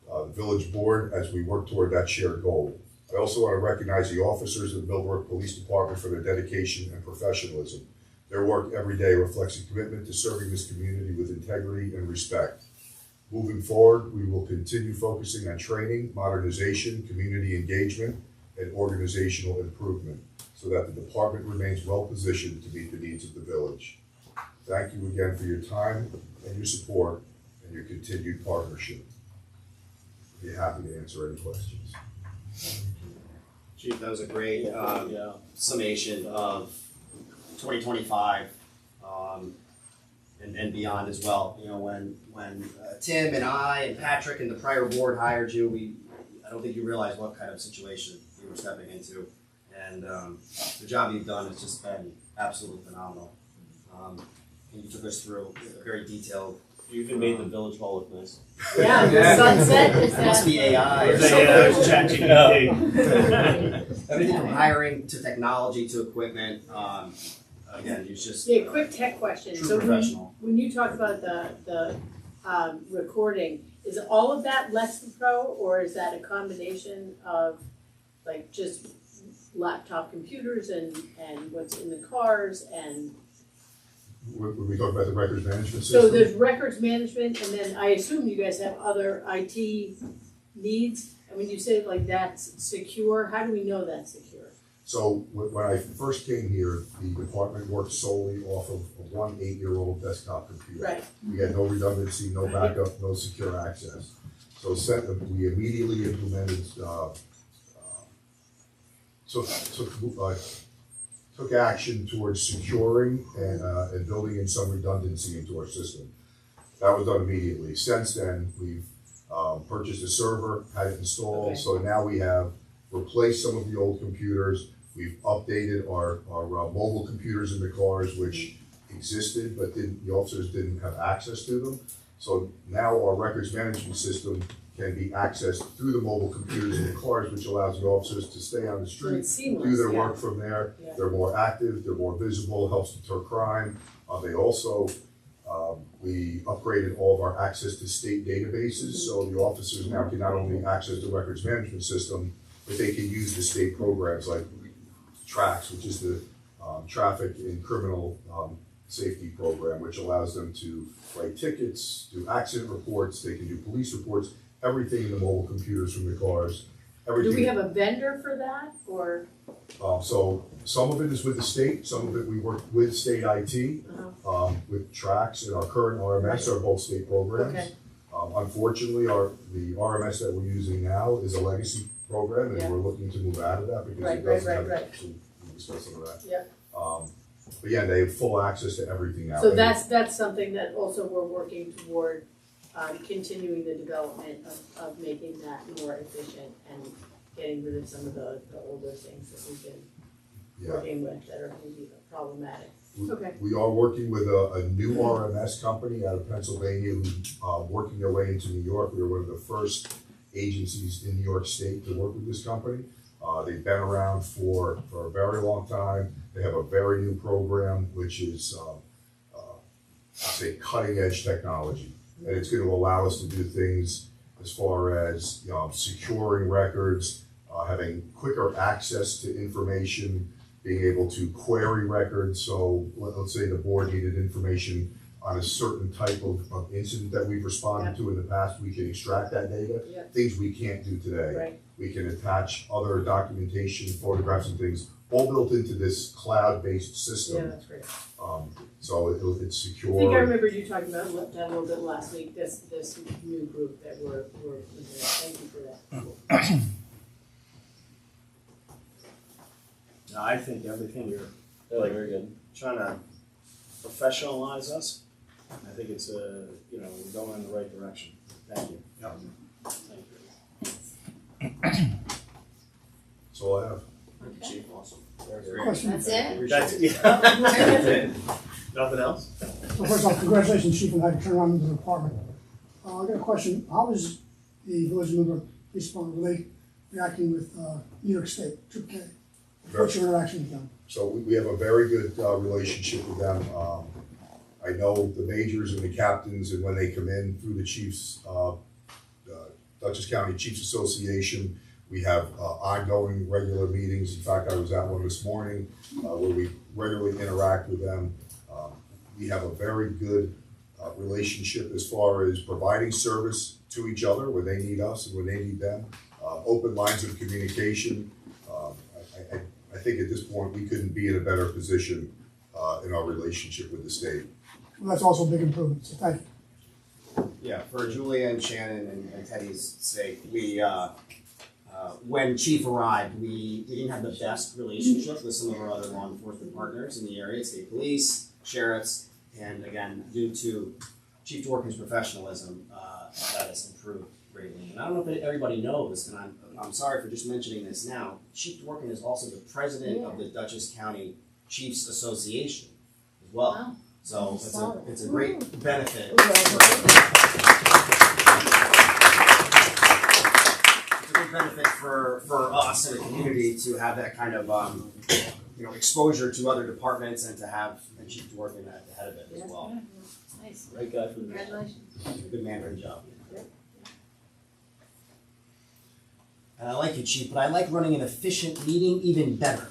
the Village Board as we work toward that shared goal. I also want to recognize the officers of the Millbrook Police Department for their dedication and professionalism. Their work every day reflects a commitment to serving this community with integrity and respect. Moving forward, we will continue focusing on training, modernization, community engagement, and organizational improvement so that the department remains well positioned to meet the needs of the village. Thank you again for your time and your support and your continued partnership. I'd be happy to answer any questions. Chief, that was a great Yeah. summation of 2025 and beyond as well. You know, when Tim and I and Patrick and the prior board hired you, I don't think you realized what kind of situation you were stepping into, and the job you've done has just been absolutely phenomenal. And you took us through a very detailed. You even made the village hall look nice. Yeah, the sunset is It must that. be AI or Yeah, something. there's ChatGPT. Everything from hiring to technology to equipment. Again, he's just Yeah, quick tech question. true So professional. when you talk about the recording, is all of that less than pro, or is that a combination of like just laptop computers and what's in the cars and? When we talk about the records management So system, there's records management, and then I assume you guys have other IT needs? And when you say like that's secure, how do we know that's secure? so when I first came here, the department worked solely off of one 8-year-old desktop computer. Right, We had no redundancy, no backup, no secure access. So we immediately implemented, took action towards securing and building in some redundancy into our system. That was done immediately. Since then, we've purchased a server, had it installed, Okay. so now we have replaced some of the old computers. We've updated our mobile computers in the cars, which existed, but the officers didn't have access to them. So now our records management system can be accessed through the mobile computers in the cars, which allows the officers to stay on the so street, it's seamless, do their yeah. work from there. Yeah. They're more active, they're more visible, helps deter crime. They also, we upgraded all of our access to state databases, so the officers now can not only access the records management system, but they can use the state programs like TRACS, which is the traffic and criminal safety program, which allows them to write tickets, do accident reports, they can do police reports, everything in the mobile computers from the cars, everything. Do we have a vendor for that, or? So some of it is with the state, some of it we work with state IT, with TRACS and our current RMS are both state programs. Okay. Unfortunately, the RMS that we're using now is a legacy program, Yeah. and we're looking to move out of that because Right, it doesn't have. right. So we'll discuss some of that. Yeah. But yeah, they have full access to everything now. So that's something that also we're working toward, continuing the development of making that more efficient and getting rid of some of the older things that we've been Yeah. working with that are maybe problematic. We- Okay. We are working with a new RMS company out of Pennsylvania who's working their way into New York. We were one of the first agencies in New York State to work with this company. They've been around for a very long time. They have a very new program, which is, I'd say, cutting edge technology. And it's going to allow us to do things as far as securing records, having quicker access to information, being able to query records. So let's say the board needed information on a certain type of incident that we've responded to in the past, we can extract that data. Yeah. Things we can't do today. Right. We can attach other documentation, photographs and things, all built into this cloud-based Yeah, system. that's great. So it's secure. I think I remember you talking about that a little bit last week, this new group that we're looking at. Thank you for that. No, I think everything you're Yeah, very good. trying to professionalize us. I think it's we're going in the right direction. Thank you. That's all I have. Chief, awesome. That's it? That's it. Nothing else? So first off, congratulations, Chief, on how you turn around the department. I got a question. How is the Village of Millbrook Police Department reacting with New York State, Troop K? What's your interaction with them? So we have a very good relationship with them. I know the majors and the captains, and when they come in through the Chiefs, Dutchess County Chiefs Association, we have ongoing regular meetings. In fact, I was at one this morning where we regularly interact with them. We have a very good relationship as far as providing service to each other when they need us and when they need them. Open lines of communication. I think at this point we couldn't be in a better position in our relationship with the state. Well, that's also a big improvement, so thank you. Yeah, for Julia and Shannon and Teddy's sake, we, when Chief arrived, we didn't have the best relationship with some of our other law enforcement partners in the area, state police, sheriffs, and again, due to Chief Dworkin's professionalism, that has improved greatly. And I don't know if everybody knows, and I'm sorry for just mentioning this now, Chief Dworkin is also the president of the Dutchess County Chiefs Association as well. Wow. So it's a great benefit. It's a great benefit for us in the community to have that kind of exposure to other departments and to have Chief Dworkin at the head of it as well. Nice. Great guy for the job. Congratulations. Good man, great job. And I like you, Chief, but I like running an efficient meeting even better.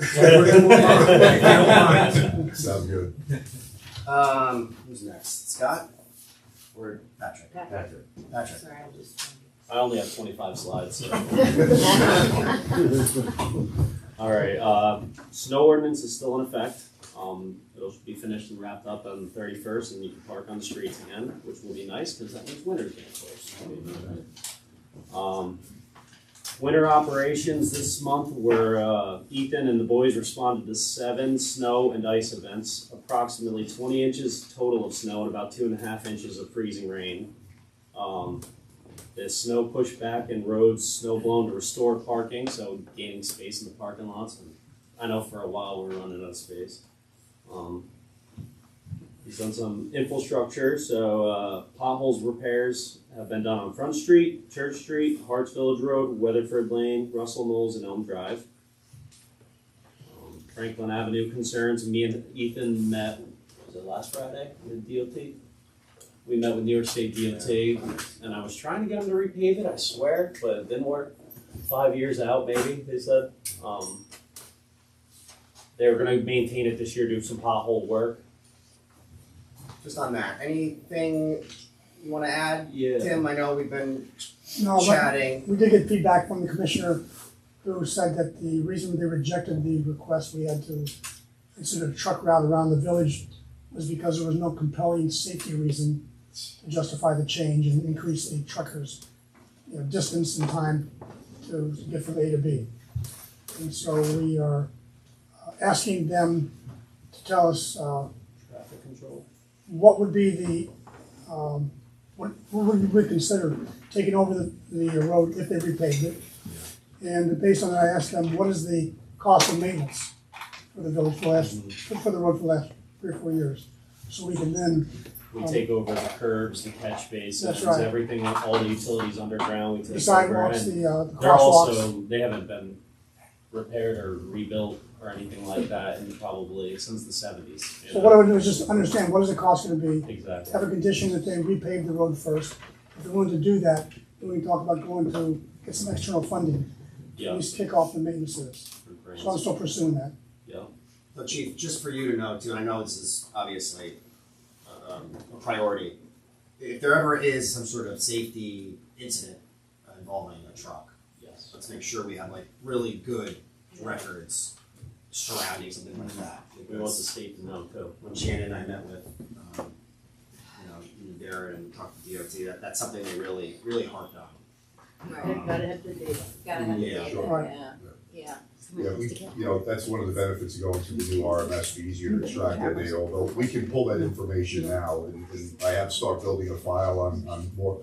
Sounds good. Who's next? Scott? Or Patrick? Patrick. Patrick. Sorry, I'm just. I only have 25 slides, so. All right, snow ordinance is still in effect. It'll be finished and wrapped up on the 31st, and you can park on the streets again, which will be nice, because that means winter's getting close. Winter operations this month were, Ethan and the boys responded to 7 snow and ice events, approximately 20 inches total of snow and about 2.5 inches of freezing rain. The snow pushed back and roads snow blown to restore parking, so gaining space in the parking lots. And I know for a while we're running out of space. He's done some infrastructure, so potholes repairs have been done on Front Street, Church Street, Harts Village Road, Weatherford Lane, Russell Knowles, and Elm Drive. Franklin Avenue concerns, me and Ethan met, was it last Friday with DOT? We met with New York State DOT, and I was trying to get them to repave it, I swear, but it didn't work. 5 years out, maybe, they said. They were gonna maintain it this year, do some pothole work. Just on that, anything you want to add? Yeah. Tim, I know we've been No, but chatting. we did get feedback from the commissioner who said that the reason they rejected the request we had to consider a truck route around the village was because there was no compelling safety reason to justify the change and increase the truckers' distance and time to get from A to B. And so we are asking them to tell us Traffic control. what would be the, what would we consider taking over the road if they repaved it? And based on that, I asked them, what is the cost of maintenance for the village for the road for the last 3 or 4 years? So we can then, We take over the curbs, the catch basins, That's right. everything, all the utilities underground, we take the over. sidewalks, And the they're crosswalks. also, they haven't been repaired or rebuilt or anything like that in probably since the 70s. So what I would do is just understand, what is the cost gonna be? Exactly. Have a condition that they repave the road first. If they're willing to do that, then we can talk about going to get some external funding. At Yeah. least kick off the maintenance of this. So I'm still pursuing that. Yeah. So Chief, just for you to know too, and I know this is obviously a priority. If there ever is some sort of safety incident involving a truck, Yes. let's make sure we have like really good records surrounding something like that. We want the state to know too. When Shannon and I met with, Darren and talked to DOT, that's something they really, really harped on. Right. Gotta have the data. Gotta have the Yeah, data, sure. yeah. Yeah, that's one of the benefits of going to the new RMS, be easier to track that data, although we can pull that information now, and I have started building a file on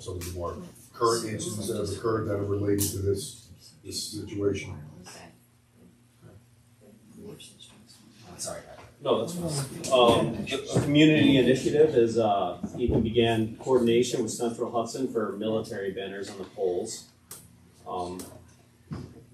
some of the more current incidents that have occurred that are related to this situation. Sorry. No, that's fine. A community initiative is, Ethan began coordination with Central Hudson for military banners on the poles.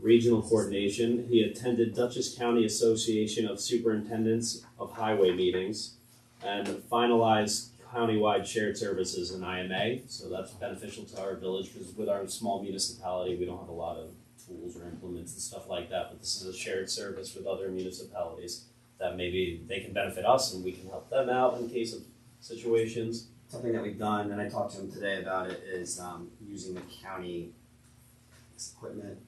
Regional coordination, he attended Dutchess County Association of Superintendents of Highway meetings and finalized countywide shared services in IMA. So that's beneficial to our village because with our small municipality, we don't have a lot of tools or implements and stuff like that, but this is a shared service with other municipalities that maybe they can benefit us and we can help them out in case of situations. Something that we've done, and I talked to him today about it, is using the county equipment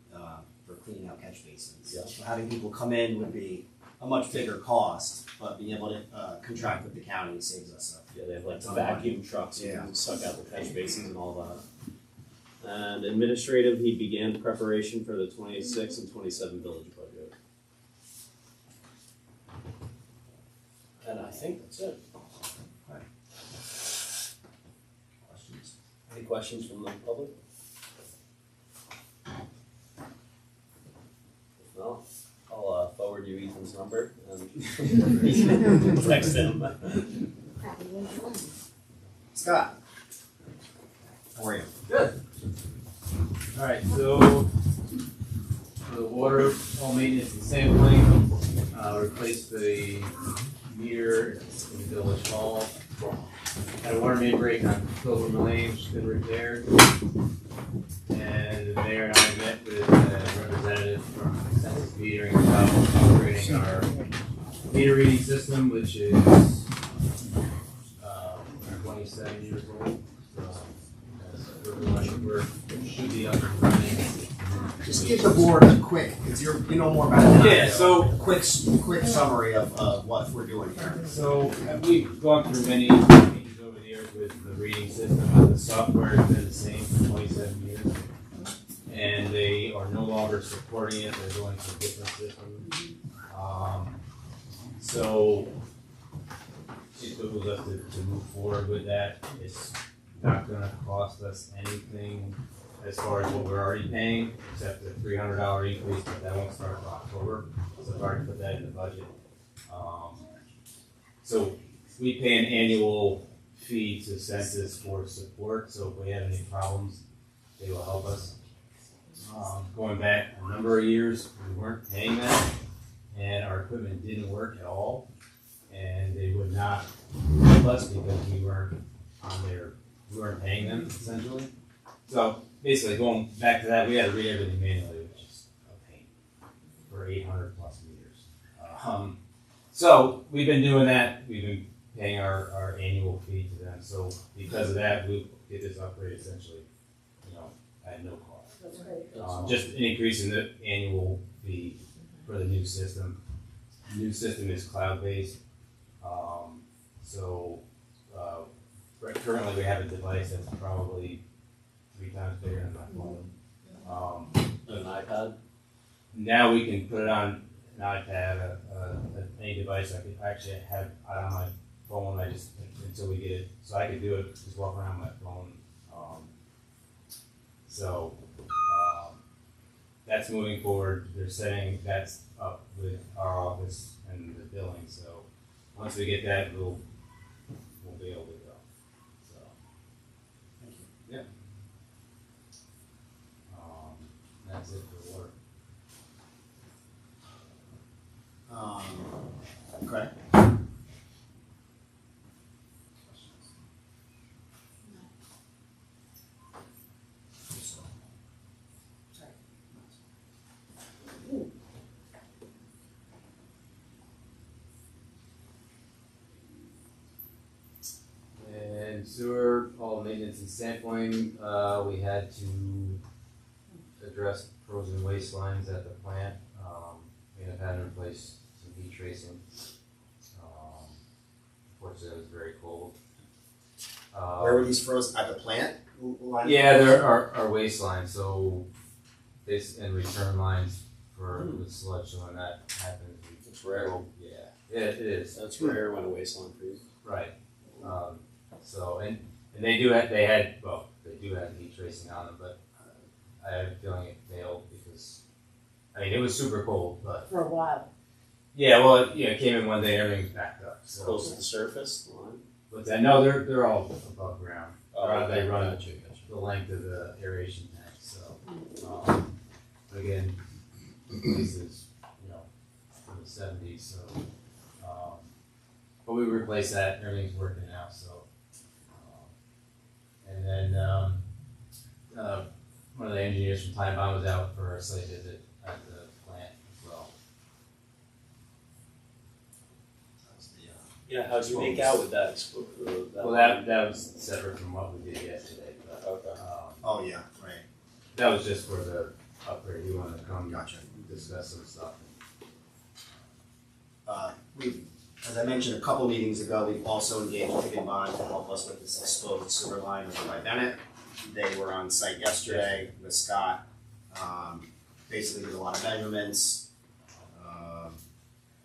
for cleaning out catch basins. Yeah. So having people come in would be a much bigger cost, but being able to contract with the county saves us Yeah, they have like vacuum trucks who can suck out the catch basins and all that. And administrative, he began preparation for the 26 and 27 village budget. And I think that's it. questions. Any questions from the public? If not, I'll forward you Ethan's number and text him. Scott, how are you? Good. Alright, so the water, all maintenance and sampling, replaced the meter in the village hall. Had a water main break on Pilgrim Lane, which has been repaired. And the mayor and I met with a representative from Census Metering about upgrading our meter reading system, which is 27 years old. So we're should be up and running. Just give the board a quick, because you know more about it than I Yeah, do. so quick summary of what we're doing here. So we've gone through many changes over the years with the reading system, but the software has been the same for 27 years. And they are no longer supporting it, they're going to a different system. So it behooves us to move forward with that. It's not gonna cost us anything as far as what we're already paying, except the $300 increase, but that won't start until October. So I've already put that in the budget. So we pay an annual fee to Census for support, so if we have any problems, they will help us. Going back a number of years, we weren't paying that, and our equipment didn't work at all, and they would not help us because we weren't paying them essentially. So basically, going back to that, we had to read everything manually, which is a pain for 800 plus meters. So we've been doing that. We've been paying our annual fee to them. So because of that, we get this upgrade essentially, at no cost. That's great. Just an increase in the annual fee for the new system. The new system is cloud-based. Currently we have a device that's probably 3 times bigger than my phone. An iPad? Now we can put it on an iPad, any device. I could actually have it on my phone. Until we get it, so I could do it just walk around my phone. That's moving forward. They're saying that's up with our office and the billing. So once we get that, we'll be able to go. So thank you. Yeah. That's it for water. Okay. And sewer, all maintenance and sampling, we had to address frozen waste lines at the plant. We have had to replace some heat tracing. Unfortunately, it was very cold. Where were these frozen? At the plant? Yeah, there are our waste lines, so this and return lines for the sludge, so when that happens, It's rare. yeah, it is. That's rare when a wasteland freezes. Right. So and they do have heat tracing on them, but I have a feeling it failed because it was super cold, but For a while. yeah, well, it came in one day, everything's backed up. So Close to the surface, the line? but then no, they're all above ground. They run Gotcha. the length of the aeration tank. So but again, the place is from the 70s, so but we replaced that. Everything's working now. So and then one of the engineers from Time Bomb was out for a site visit at the plant as well. Yeah, how'd you make out with that? Well, that was separate from what we did yesterday. But, Okay. Oh, yeah, right. that was just for the upgrade. He wanted to come Gotcha. discuss some stuff. As I mentioned a couple meetings ago, we've also engaged Witt and Bond to help us with this exposed sewer line over by Bennett. They were on site yesterday with Scott. Basically did a lot of measurements.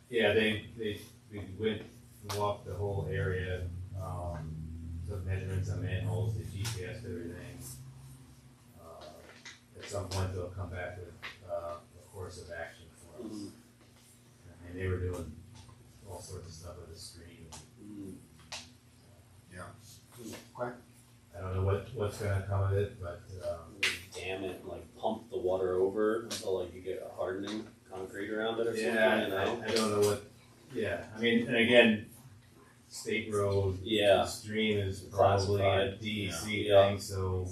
Yeah, we went and walked the whole area, took measurements on manholes, they GPS everything. At some point they'll come back with a course of action for us. And they were doing all sorts of stuff with the stream. Yeah. I don't know what's gonna come of it, but Dam it, and, like pump the water over until like you get a hardening concrete around it or something, yeah, you know? I don't know what. Yeah, I mean, and again, state road, Yeah. stream is probably a Classified. DEC Yeah. thing, so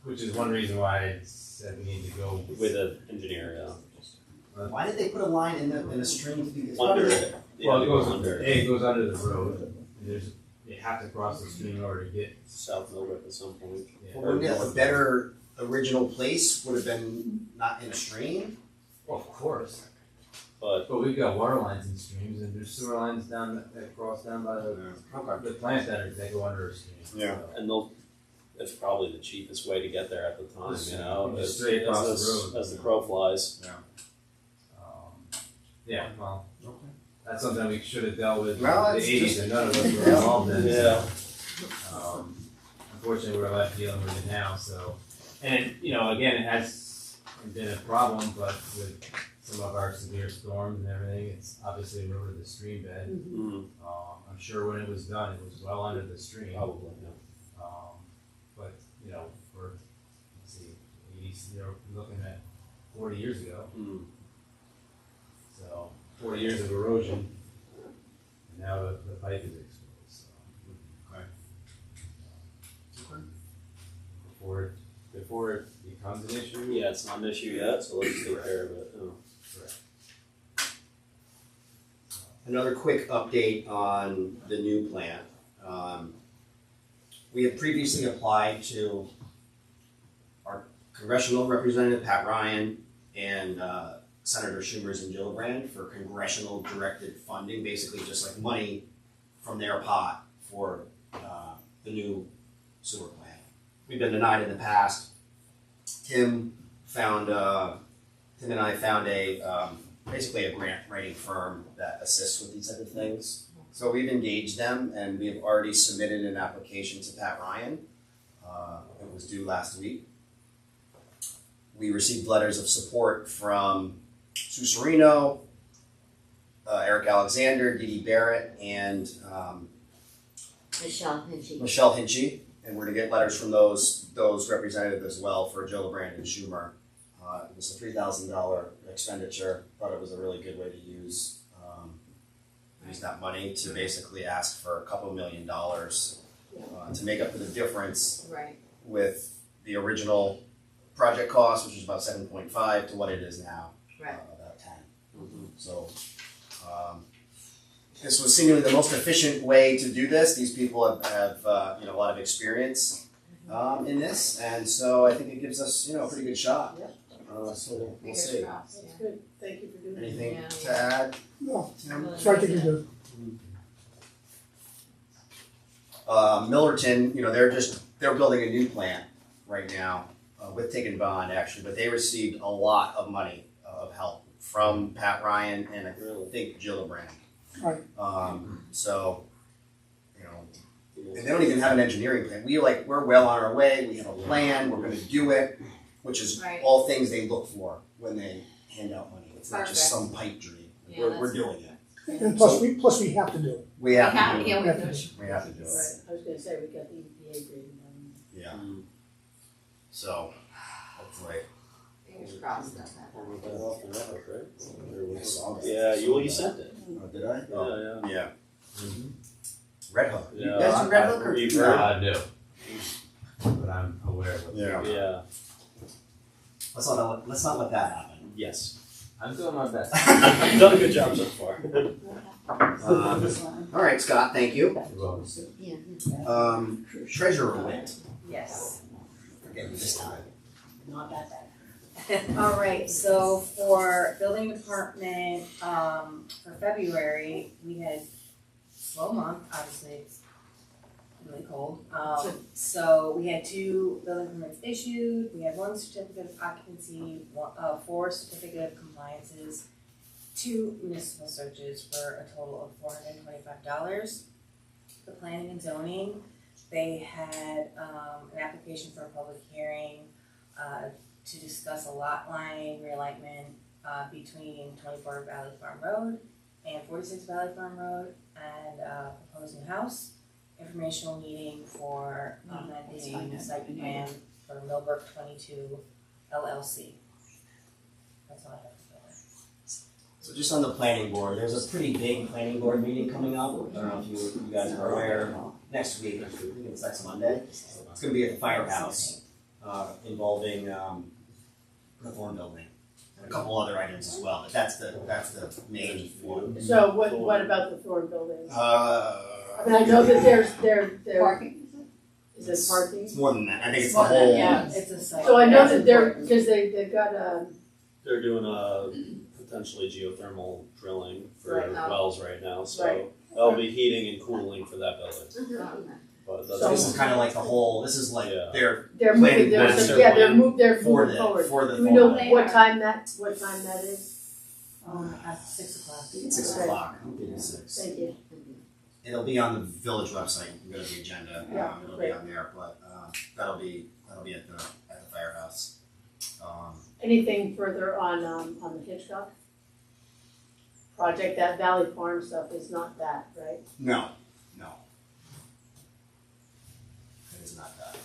which is one reason why I said we need to go With an engineer, yeah. Why did they put a line in the stream? It's Under probably- it. Well, Yeah, it goes under it goes under the road. And you have to cross the stream in order to get. South Millbrook at some point. Yeah. Wouldn't it a better original place would have been not in a stream? Well, of course. But But we've got water lines and streams, and there's sewer lines that cross down by the plant that go under a stream. Yeah. So, it's probably the cheapest way to get there at the time, Just- you know? just As- straight across as the road. As the crow flies. Yeah, well, Okay. that's something we should have dealt with in Well, the it's '80s, just- and none of us were involved in. Yeah. So, unfortunately, we're left dealing with it now. So, and again, it has been a problem, but with some of our severe storms and everything, it's obviously eroded the stream bed. Mm, I'm sure when it was done, it was well under the stream. probably, yeah. But we're let's see, 80s, you're looking at 40 years ago. Mm. So 40 years of erosion, and now the pipe is exposed. So. Before it becomes an issue. Yeah, it's not an issue yet, so let's take care of it. Oh. Correct. Another quick update on the new plant. We had previously applied to our congressional representative, Pat Ryan, and Senator Schumer's and Gillibrand for congressional directed funding, basically just like money from their pot for the new sewer plant. We've been denied in the past. Tim and I found basically a grant writing firm that assists with these type of things. So we've engaged them, and we have already submitted an application to Pat Ryan. It was due last week. We received letters of support from Sue Serino, Eric Alexander, Dee Dee Barrett, and Michelle Hinchy. And we're to get letters from those representatives as well for Gillibrand and Schumer. It was a $3,000 expenditure. Thought it was a really good way to use that money to basically ask for a couple $1 million to make up for the difference with the original project cost, which was about 7.5, to what it is now, about 10. Mm-hmm. So this was seemingly the most efficient way to do this. These people have a lot of experience in this, and so I think it gives us a pretty good shot. So we'll see. That's good, thank you for doing that. Anything to add? No, Tim? that's right, I think you do. Millerton, they're building a new plant right now with Tick Bond actually, but they received a lot of money of help from Pat Ryan and I think Gillibrand. Right. So, and they don't even have an engineering plan. We're well on our way. We have a plan. We're going to do it, which is all things they look for when they hand out money. It's not just some pipe dream. We're doing it. And plus we have to do it. We have to do it. We have to do it. We have to do it. Right, I was gonna say, we got the EPA grading done. Yeah. So, hopefully. Fingers crossed on that. Yeah, you sent it. Oh, did I? Yeah, Yeah. Red Hook. Yeah. You guys do Red Hook or We've no? heard. I do, but I'm aware of it. Yeah. Let's not let that happen. Yes. I'm doing my best. You've done a good job so far. All right, Scott. Thank you. Yeah. Treasurer Witt. Yes. Forget me this time. Not that bad. All right, so for building department, for February, we had slow month, obviously it's really cold. So we had 2 building permits issued, we had 1 certificate of occupancy, 4 certificate of compliances, 2 municipal searches for a total of $425. The planning and zoning, they had an application for a public hearing to discuss a lot line realignment between 24 Valley Farm Road and 46 Valley Farm Road, and proposed new house. Informational meeting for amending the site plan for Millbrook 22 LLC. That's all I have to say. So just on the planning board, there's a pretty big planning board meeting coming up. I don't know if you guys are aware. Next week, I think it's next Monday. It's gonna be at the firehouse, involving the Thorn building and a couple other items as well, but that's the main one. So what about the Thorn building? I mean, I know that there's Parking. is it parking? It's more than that. I think it's More the than- whole. Yeah, it's a site. So I know that because they've got They're doing potentially geothermal drilling for Right. wells right now, so Right. there'll be heating and cooling for that building. But that's So this is kind of like the whole. This is like Yeah. their they're planning moving, they're board moving for forward. the Do we know Thorn. what time that is? At 6 o'clock. 6 Okay. o'clock. It'll be 6. Thank you. It'll be on the village website. You can go to the agenda. Yeah, It'll great. be on there, but that'll be at the firehouse. Anything further on the Hitchcock project? That Valley Farm stuff is not that, right? No. It is not that.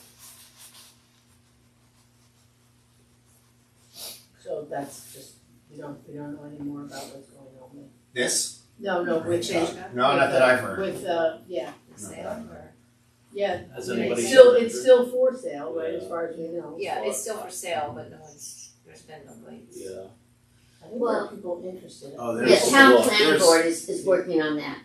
So that's just, we don't know any more about what's going on with. This? No, with Hitchcock? No, not that I've heard. With yeah. Not that I've heard. Yeah, Has I mean, anybody it's still for sale, right, as far as we know. Yeah, it's still for sale, but there's been no bites. Yeah. I think there are people interested. Oh, Yeah, there's. town planning board is working on that.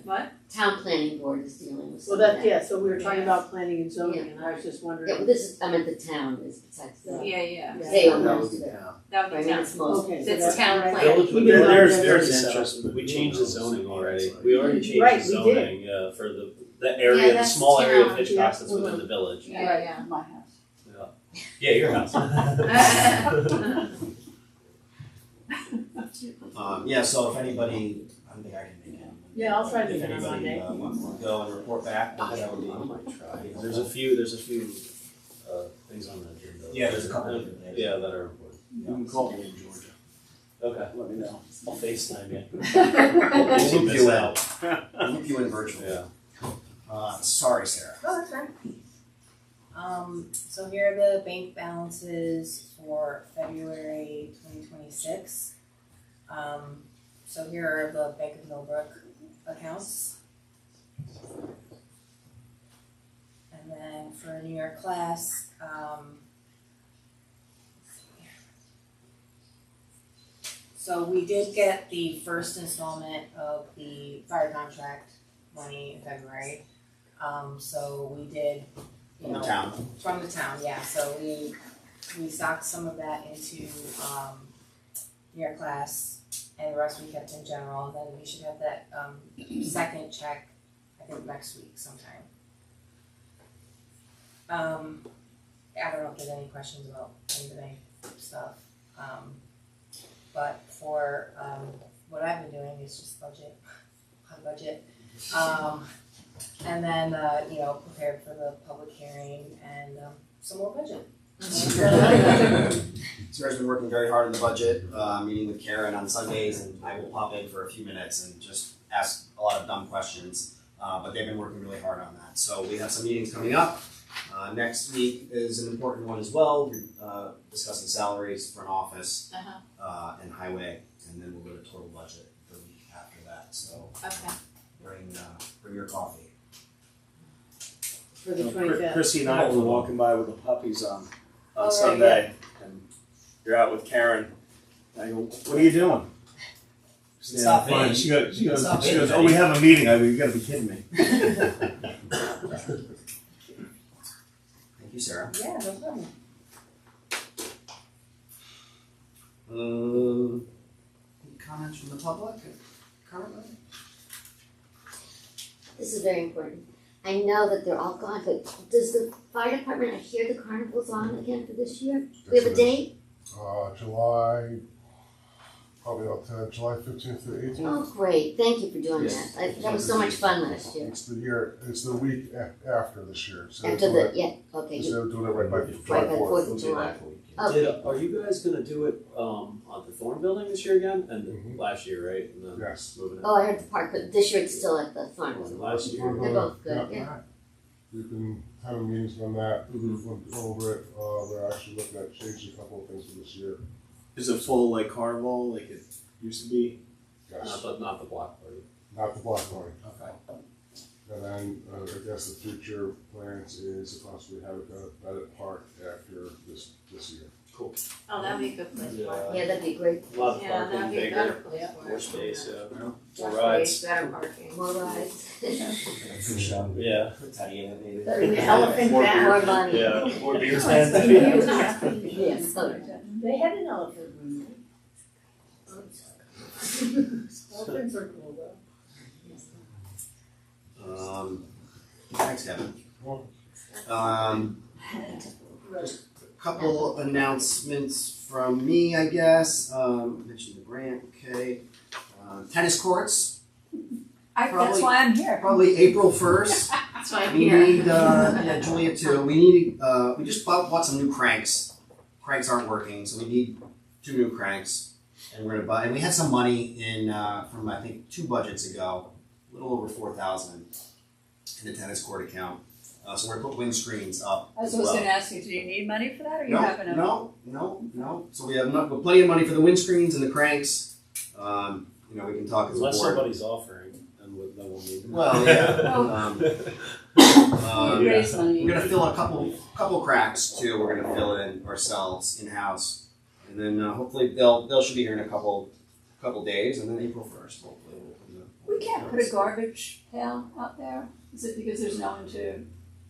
What? Town planning board is dealing with Well, some of that, yeah, so we were talking about planning and zoning, Yeah. and I was just Yeah, wondering. well, this is, I meant the town is besides the, Yeah. they own That most would of be it. town. That would I be mean, town. it's most. Okay, so It's that's town right. plan. Even There- though there's there's- interest. We changed the zoning already. We already changed Right, the we did. zoning, yeah, for the area, the that's small area of town, Hitchcock yeah. that's within the village. Yeah. My house. Yeah, your house. Yeah, so if anybody, I don't think I can make it. Yeah, I'll try to If make it on anybody Monday. wants to go and report back, that would be. I might try. There's a few things on the agenda. Yeah, there's a couple different things. Yeah, that are important. You can call me in Georgia. Okay. Let me know. I'll FaceTime you. We'll loop you in. out. We'll loop you in virtually. Yeah. Sorry, Sarah. Oh, that's fine. So here are the bank balances for February 2026. So here are the Bank of Millbrook accounts. And then for New York class, so we did get the first installment of the fire contract money in February. So we did, you From the know, town. from the town, yeah, so we stocked some of that into New York class, and the rest we kept in general, and then we should have that second check, I think next week sometime. I don't know if there's any questions about any of the bank stuff, but for what I've been doing is just budget, on budget. And then, prepared for the public hearing and some more budget. Sarah's been working very hard on the budget, meeting with Karen on Sundays, and I will pop in for a few minutes and just ask a lot of dumb questions. But they've been working really hard on that. So we have some meetings coming up. Next week is an important one as well. We're discussing salaries, front office, and highway, and then we'll go to total budget the week after that. So Okay. bring your coffee. For the 25th. Chrissy and I were walking by with the puppies on Oh, right, Sunday, and you're out with Karen. I go, "What are you doing?" She said, Stop "Fine." in. She goes, Stop in, "Oh, buddy." we have a meeting." I go, "You gotta be kidding me." Thank you, Sarah. Yeah, no problem. Any comments from the public currently? This is very important. I know that they're all gone, but does the fire department, I hear the carnival's on again for this year? Do we have a date? July, probably up to July 15th to 18th. Oh, great, thank you for doing Yes. that. That was so much fun last year. It's the week after this year. So After the, yeah, okay. Instead of doing it right by July Right by the 4th 4th. of July. Are you guys gonna do it at the Thorn Building this year again? And last year, right? And then Yes. moving it. Oh, I heard the park, but this year it's still at the farm. Last year. They're both good, yeah. We've been having meetings on that, Mhm. went over it, we're actually looking at changing a couple of things for this year. Is it full like carnival like it used to be? Yes, Not the block party. not the block party. Okay. And then, I guess the future plans is to possibly have it done at Bennett Park after this year. Cool. Oh, that'd be a good place for it. Yeah, that'd be great. A lot of Yeah, parking, that'd be a better bigger, place for more it. space, yeah. More More rides. space, better parking. More rides. Yeah. Teddy in it maybe. The elephant More bag. More money. Yeah, more beer Yes. Yes, so, They had an elephant room. Elephants are cool though. Thanks, Kevin. Just a couple announcements from me, I guess. Mentioned the grant, okay. Tennis courts, That's Probably- why I'm here. probably April 1st. That's why I'm We here. need, yeah, Julia too. We need, we just bought some new cranks. Cranks aren't working, so we need 2 new cranks. And we're gonna buy, and we had some money in, from I think 2 budgets ago, a little over 4,000 in the tennis court account. So we're gonna put windscreens up I as was well. gonna ask you, do you need money for that, or you No, have enough? no. So we have plenty of money for the windscreens and the cranks. We can talk as a Unless board. somebody's offering, then we'll need. Well, yeah. You raise money. We're gonna fill a couple cracks too. We're gonna fill in ourselves in house, and then hopefully they'll should be here in a couple days, and then April 1st. Hopefully we'll put the- We can't put a garbage pail out there? Is it because there's no one to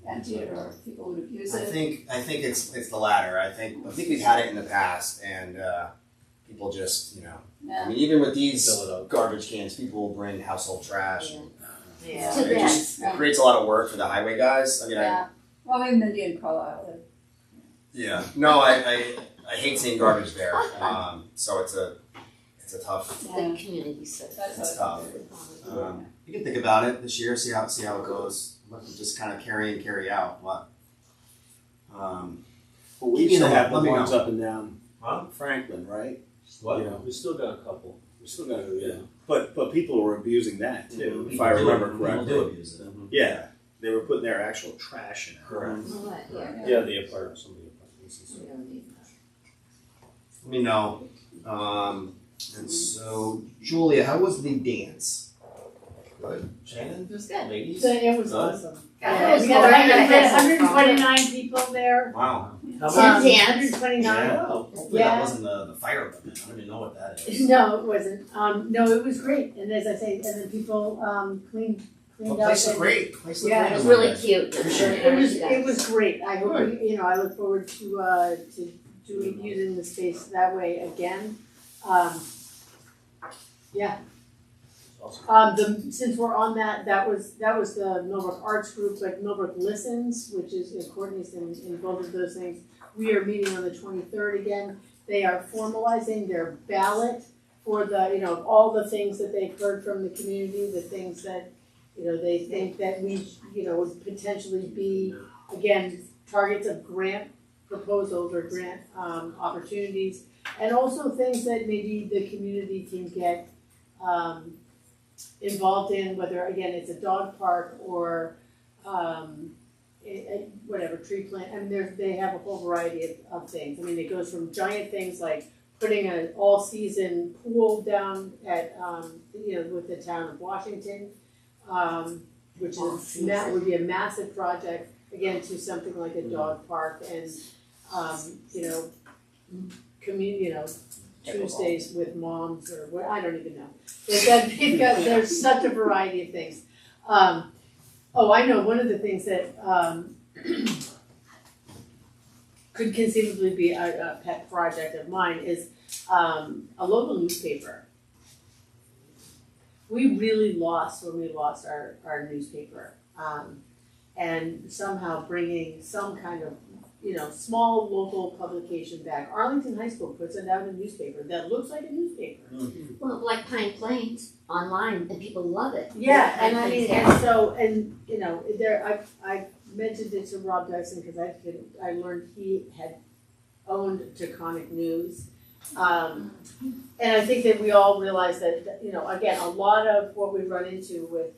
empty it, or people would abuse I it? think it's the latter. I think we've had it in the past, and people just I Yeah. mean, even with these Fill it up. garbage cans, people will bring household trash. Yeah. Yeah. Too It bad. it creates a lot of work for the highway guys. I mean, Yeah. Well, maybe Mindy and Carlisle. no, I hate seeing garbage there. So it's a tough. The community service. That's It's what tough. You can think about it this year. See how it goes. Let them just kind of carry out what. But we Keep me used to in the have the loop. Let me ones know. up and down Huh? Franklin, right? What? You know, We still got a couple. we still got to, yeah. But people were abusing that too, if People I remember People correctly. do abuse it. Yeah, they were putting their actual trash in it. Correct. Yeah, the apartment, some of the apartments and stuff. Let me know. And so, Julia, how was the dance? Good. Shannon? It was good. Ladies? So it was Good. awesome. Yeah, Yeah, we got 129 people there. Wow. How Some about? dance. 129. Yeah. Hopefully Yeah. that wasn't the fire equipment. I don't even know what that is. No, it wasn't. No, it was great. And as I say, and then people cleaned The up. place is and- great. Place looked Yeah, great It on was really Monday. cute. It was great. I hope, I look forward to using the space that way again. Yeah. Awesome. Since we're on that was the Millbrook Arts Group, like Millbrook Listens, which is, Courtney's in both of those things. We are meeting on the 23rd again. They are formalizing their ballot for the, all the things that they've heard from the community, the things that, they think that we, would potentially be, again, targets of grant proposals or grant opportunities, and also things that maybe the community can get involved in, whether again it's a dog park or whatever, tree plant. I mean, they have a whole variety of things. I mean, it goes from giant things like putting an all-season pool down at with the town of Washington, which is that would be a massive project. Again, to something like a dog park and Tuesdays with moms or what, I don't even know. There's such a variety of things. I know one of the things that could conceivably be a pet project of mine is, a local newspaper. We really lost when we lost our newspaper. And somehow bringing some kind of, small local publication back. Arlington High School puts it out a newspaper that looks like a newspaper. Well, like Pine Plains online, and people love it. Yeah, and I mean, and so, I mentioned it to Rob Dyson because I learned he had owned Taconic News. And I think that we all realize that, again, a lot of what we run into with,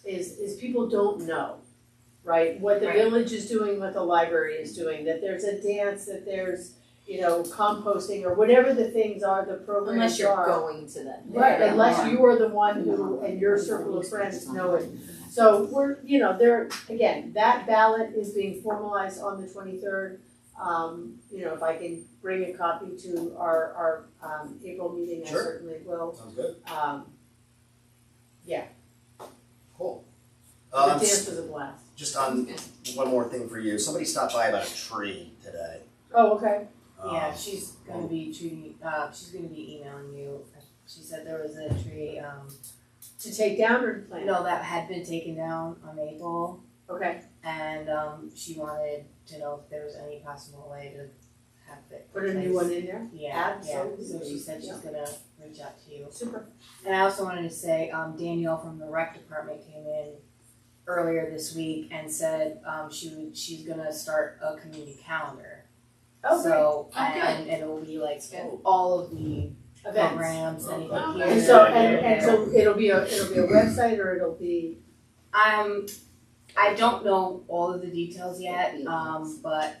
is people don't know, right? What the village is doing, what the library is doing, that there's a dance, that there's, composting or whatever the things are, the programs are. Unless you're going to them. Right, unless you are the one who, and your circle of friends know it. So we're, again, that ballot is being formalized on the 23rd. If I can bring a copy to our April meeting, I Sure. certainly will. Sounds good. Yeah, Cool. the dance was a blast. Just on one more thing for you. Somebody stopped by about a tree today. Oh, okay. Yeah, she's gonna be emailing you. She said there was a tree, To take down or to plant? no, that had been taken down on Maple, Okay, and, she wanted to know if there was any possible way to have it. put a new one in there? Yeah, Absolutely. so she said she's Yeah. gonna reach out to you. Super. And I also wanted to say, Danielle from the rec department came in earlier this week and said, she's gonna start a community calendar. Oh, great. So, Oh, good. and it'll be like all of the Events. programs, anything Oh, here. And so, and so it'll be a website or it'll be, I don't know all of the details yet, but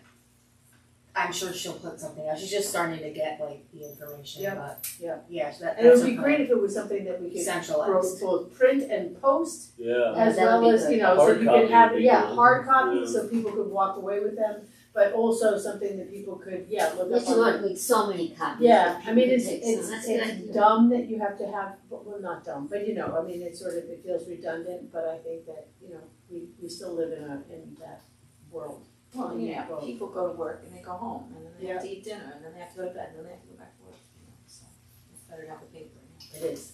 I'm sure she'll put something out. She's just starting to get like the information, Yep, but yep. yeah, so that's and it would her be plan. great if it was something that we could Centralized. both print and post. Yeah. As that would well be as, good. so Hard you copy could have, would be good. hard copies, Yeah. so people could walk away with them, but also something that people could, look Yes, up you on. want to make so many copies. Yeah, that I mean, people it's, can take, so that's a good idea. dumb that you have to have, well, not dumb, but it's sort of, it feels redundant, but I think that, we still live in that world. Well, people go to work and they go home and then they have to eat dinner and then they have to go to bed and then they have to go back to work, so it's better to have the paper. It is.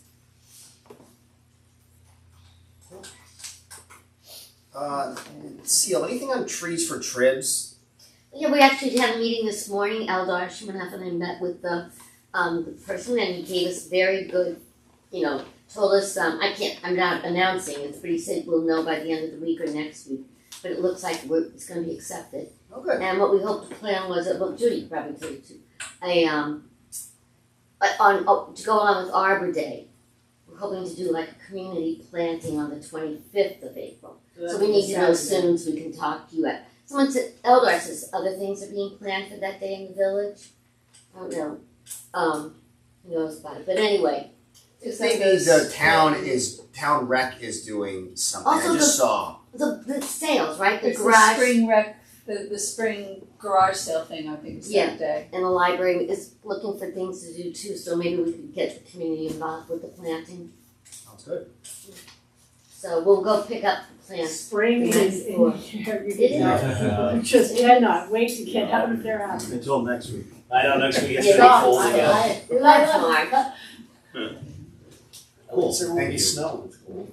Seal, anything on trees for tribs? Yeah, we actually had a meeting this morning. Eldar Shimanoff and I met with the person, and he gave us very good, told us, I'm not announcing it, but he said we'll know by the end of the week or next week. But it looks like it's going to be accepted. Okay. And what we hoped to plan was, Judy probably told you too, to go along with Arbor Day. We're hoping to do like a community planting on the 25th of April. So we need to know soon so we can talk to you. Someone said, Eldar says other things are being planned for that day in the village. I don't know. Who knows about it? But anyway. Maybe the town rec is doing something. Also I just saw. The sales, right? The It's garage. the spring rec, the spring garage sale thing, I think is that day. And the library is looking for things to do too, so maybe we could get the community involved with the planting. Sounds good. So we'll go pick up the plants. Spring is in here, you It can you just cannot wait to get out of their house. Until next week. I know next week it's Yeah. gonna be cold again. That's March. Cool. There won't Thank be you. snow. It's cool.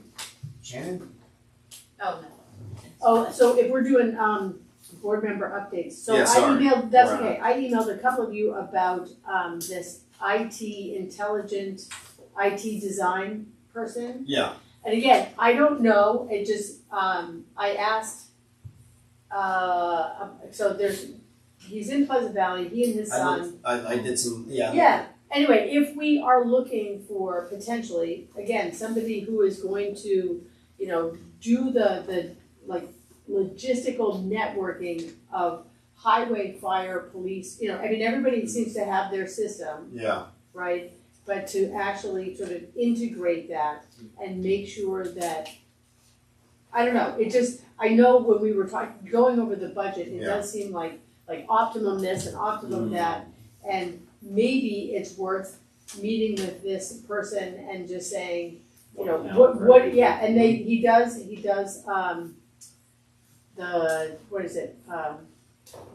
Shannon? Oh, no. Oh, so if we're doing, board member updates, so Yeah, I sorry. emailed, that's We're on. okay, I emailed a couple of you about, this intelligent IT design person. Yeah. And again, I don't know, it just, I asked, so he's in Pleasant Valley, he and his son. I did some, Yeah, anyway, if we are looking for potentially, again, somebody who is going to, do the like logistical networking of highway, fire, police, everybody seems to have their system, Yeah. right? But to actually sort of integrate that and make sure that, I don't know, I know when we were going over the budget, it does seem like optimum this and optimum that, and maybe it's worth meeting with this person and just saying, he does, what is it,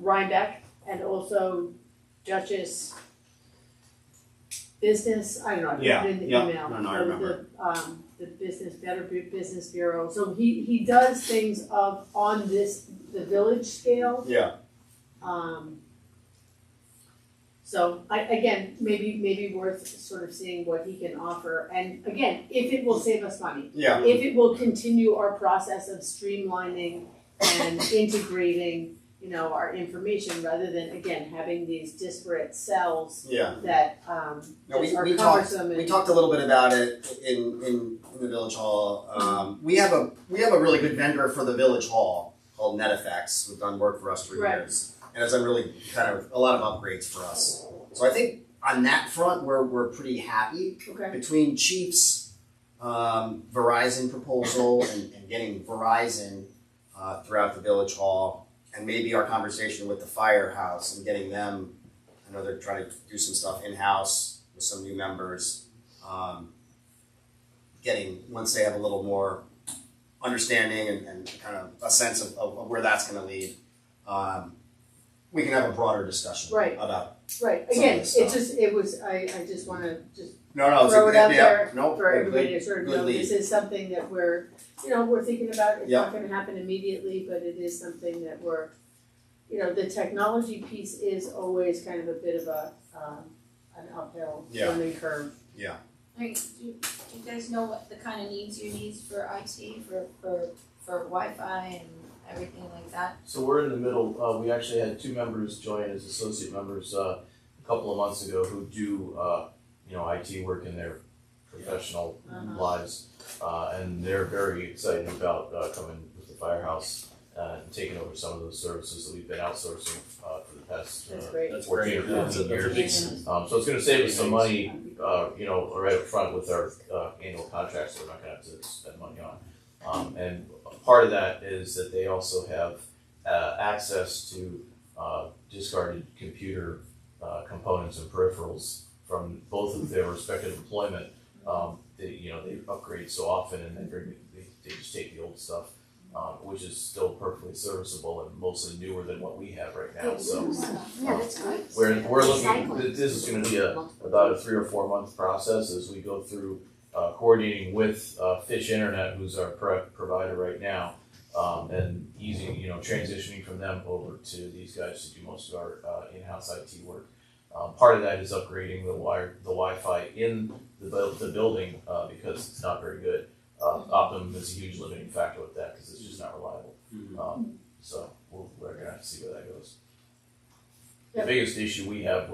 Rhinebeck, and also Duchess Business, I don't know, I put Yeah, it in the yeah. email. No, I remember. The Better Business Bureau, so he does things on the village scale. Yeah. So again, maybe worth sort of seeing what he can offer, and again, if it will save us money. Yeah. If it will continue our process of streamlining and integrating, our information, rather than, again, having these disparate cells Yeah. that, No, just are we talked cumbersome and. we talked a little bit about it in the village hall. We have a really good vendor for the village hall called NetFX, who've done work for us for Right. years, and has done really kind of a lot of upgrades for us. So I think on that front we're pretty happy. Okay. Between Chief's Verizon proposal and getting Verizon throughout the village hall, and maybe our conversation with the firehouse and getting them. I know they're trying to do some stuff in-house with some new members. Once they have a little more understanding and kind of a sense of where that's going to lead, we can have a broader discussion Right. about. Right, some again, of this stuff. I just wanna No, throw it out yeah, there no, for good everybody lead, to sort of good know, lead. this is something that we're thinking about. It's Yeah. not gonna happen immediately, but it is something that the technology piece is always kind of a bit of an uphill Yeah. learning curve. Yeah. I mean, do you guys know what the kind of needs you need for IT, for Wi-Fi and everything like that? So we're in the middle, we actually had 2 members join as associate members a couple of months ago who do, IT work in their professional lives. And they're very excited about coming with the firehouse and taking over some of those services that we've been outsourcing for the past That's great. That's 14 or great. 15 That's a years. big- So it's gonna save us some money, right up front with our annual contracts that we're not gonna have to spend money on. And part of that is that they also have access to discarded computer components and peripherals from both of their respective employment. They upgrade so often, and they just take the old stuff, which is still perfectly serviceable and mostly newer than what we have right now. So Yeah, that's great. we're looking. Recycling. This is going to be about a 3 or 4 month process as we go through coordinating with Fish Internet, who's our provider right now, and transitioning from them over to these guys to do most of our in-house IT work. Part of that is upgrading the Wi-Fi in the building because it's not very good. Optimum is a huge limiting factor with that because it's just not reliable. So we're gonna have to see where that goes. Yep. The biggest issue we have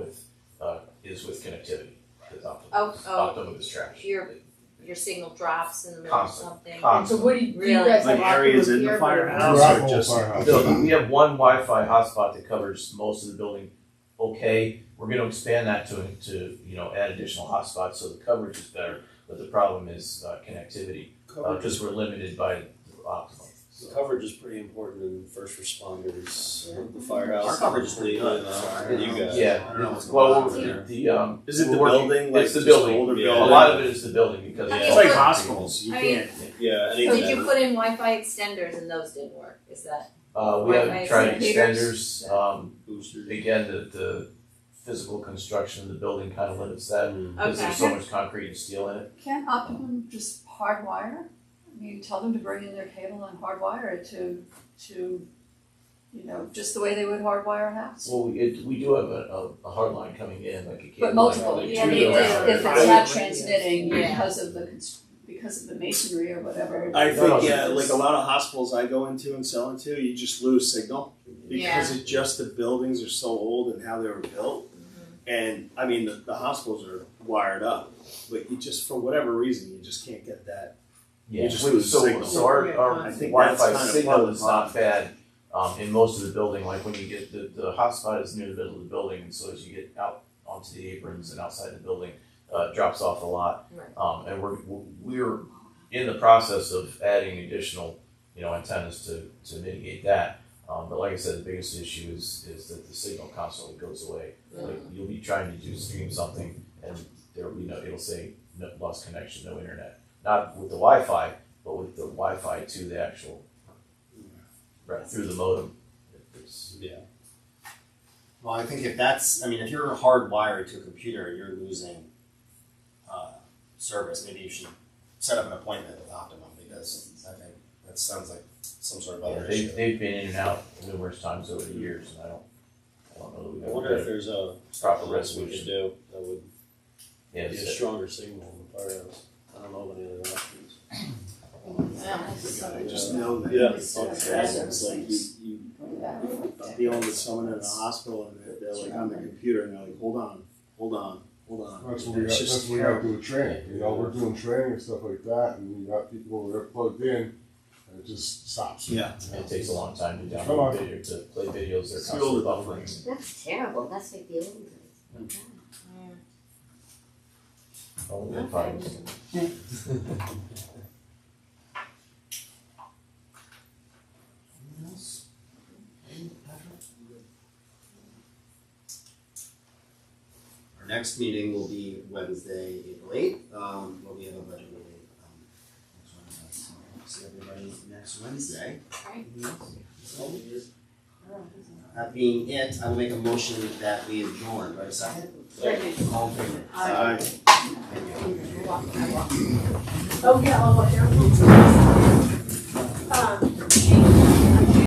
is with connectivity. Because Optimum is trash. Your signal drops in the middle of Constant. something. And so what do you Really? guys Like have areas in here, the but- firehouse or just? No, we have one Wi-Fi hotspot that covers most of the building. Okay, we're going to expand that to add additional hotspots so the coverage is better. But the problem is connectivity because we're limited by Optimum. The coverage is pretty important in first responders, the firehouse. Our coverage is pretty good. You guys. Yeah, I don't know what's well, going on the Is it we're the working- building? Like It's the just building. older Yeah. building? A lot of it is the building because I It's mean, like but- hospitals. You I mean- can't. Yeah, So anything. did you put in Wi-Fi extenders and those didn't work? Is that? we Wi-Fi have tried extenders? extenders. Boosters. Again, the physical construction of the building kind of limits that because Okay. there's so much concrete and steel in it. Can't Optimum just hardwire? I mean, tell them to bring in their cable and hardwire it to just the way they would hardwire a house. Well, we do have a hard line coming in, like a cable. But multiple, line, like yeah, two if to it's the not right. transmitting Yeah. because of the masonry or whatever. I No, no, think, yeah, it's- like a lot of hospitals I go into and sell into, you just lose signal because it just the buildings are so old and how they were built. And I mean, the hospitals are wired up, but you just, for whatever reason, you just can't get that. Yeah, You just lose signal. so our I think that's Wi-Fi kind of part signal of the is not bad in most of the building. Like when you get the hotspot is near the middle of the building, and so as you get out onto the aprons and outside the building, it drops off a lot. Right. And we're in the process of adding additional antennas to mitigate that. But like I said, the biggest issue is that the signal constantly goes away. Like you'll be trying to stream something, and there'll be it'll say no, lost connection, no internet. Not with the Wi-Fi, but with the Wi-Fi to the actual right through the modem. Well, I think if you're hardwired to a computer, you're losing service. Maybe you should set up an appointment with Optimum, because I think that sounds like some sort of other issue. They've been in and out numerous times over the years, and I don't know that we've I ever wonder if had there's a proper we could resolution. do that would Yeah, be a so- stronger signal in the firehouse. I don't know of any other options. I just know that. Yeah. It's like you dealing with someone in a hospital and they're like on the computer and they're like, hold on. That's what we got, that's what we got to do with training, you know, we're doing training and stuff like that, and you got people who are plugged in, and it just stops. Yeah. It takes a long time to Come on. download video, to play videos, they're See all constantly the buffering. That's terrible, that's like the old days. Only good times. Our next meeting will be Wednesday, April 8th, where we have a budget meeting. See everybody next Wednesday. That being it, I will make a motion that we adjourn. Do I have a second? All in favor? Aye. Thank you. Oh, yeah, I'll watch everything.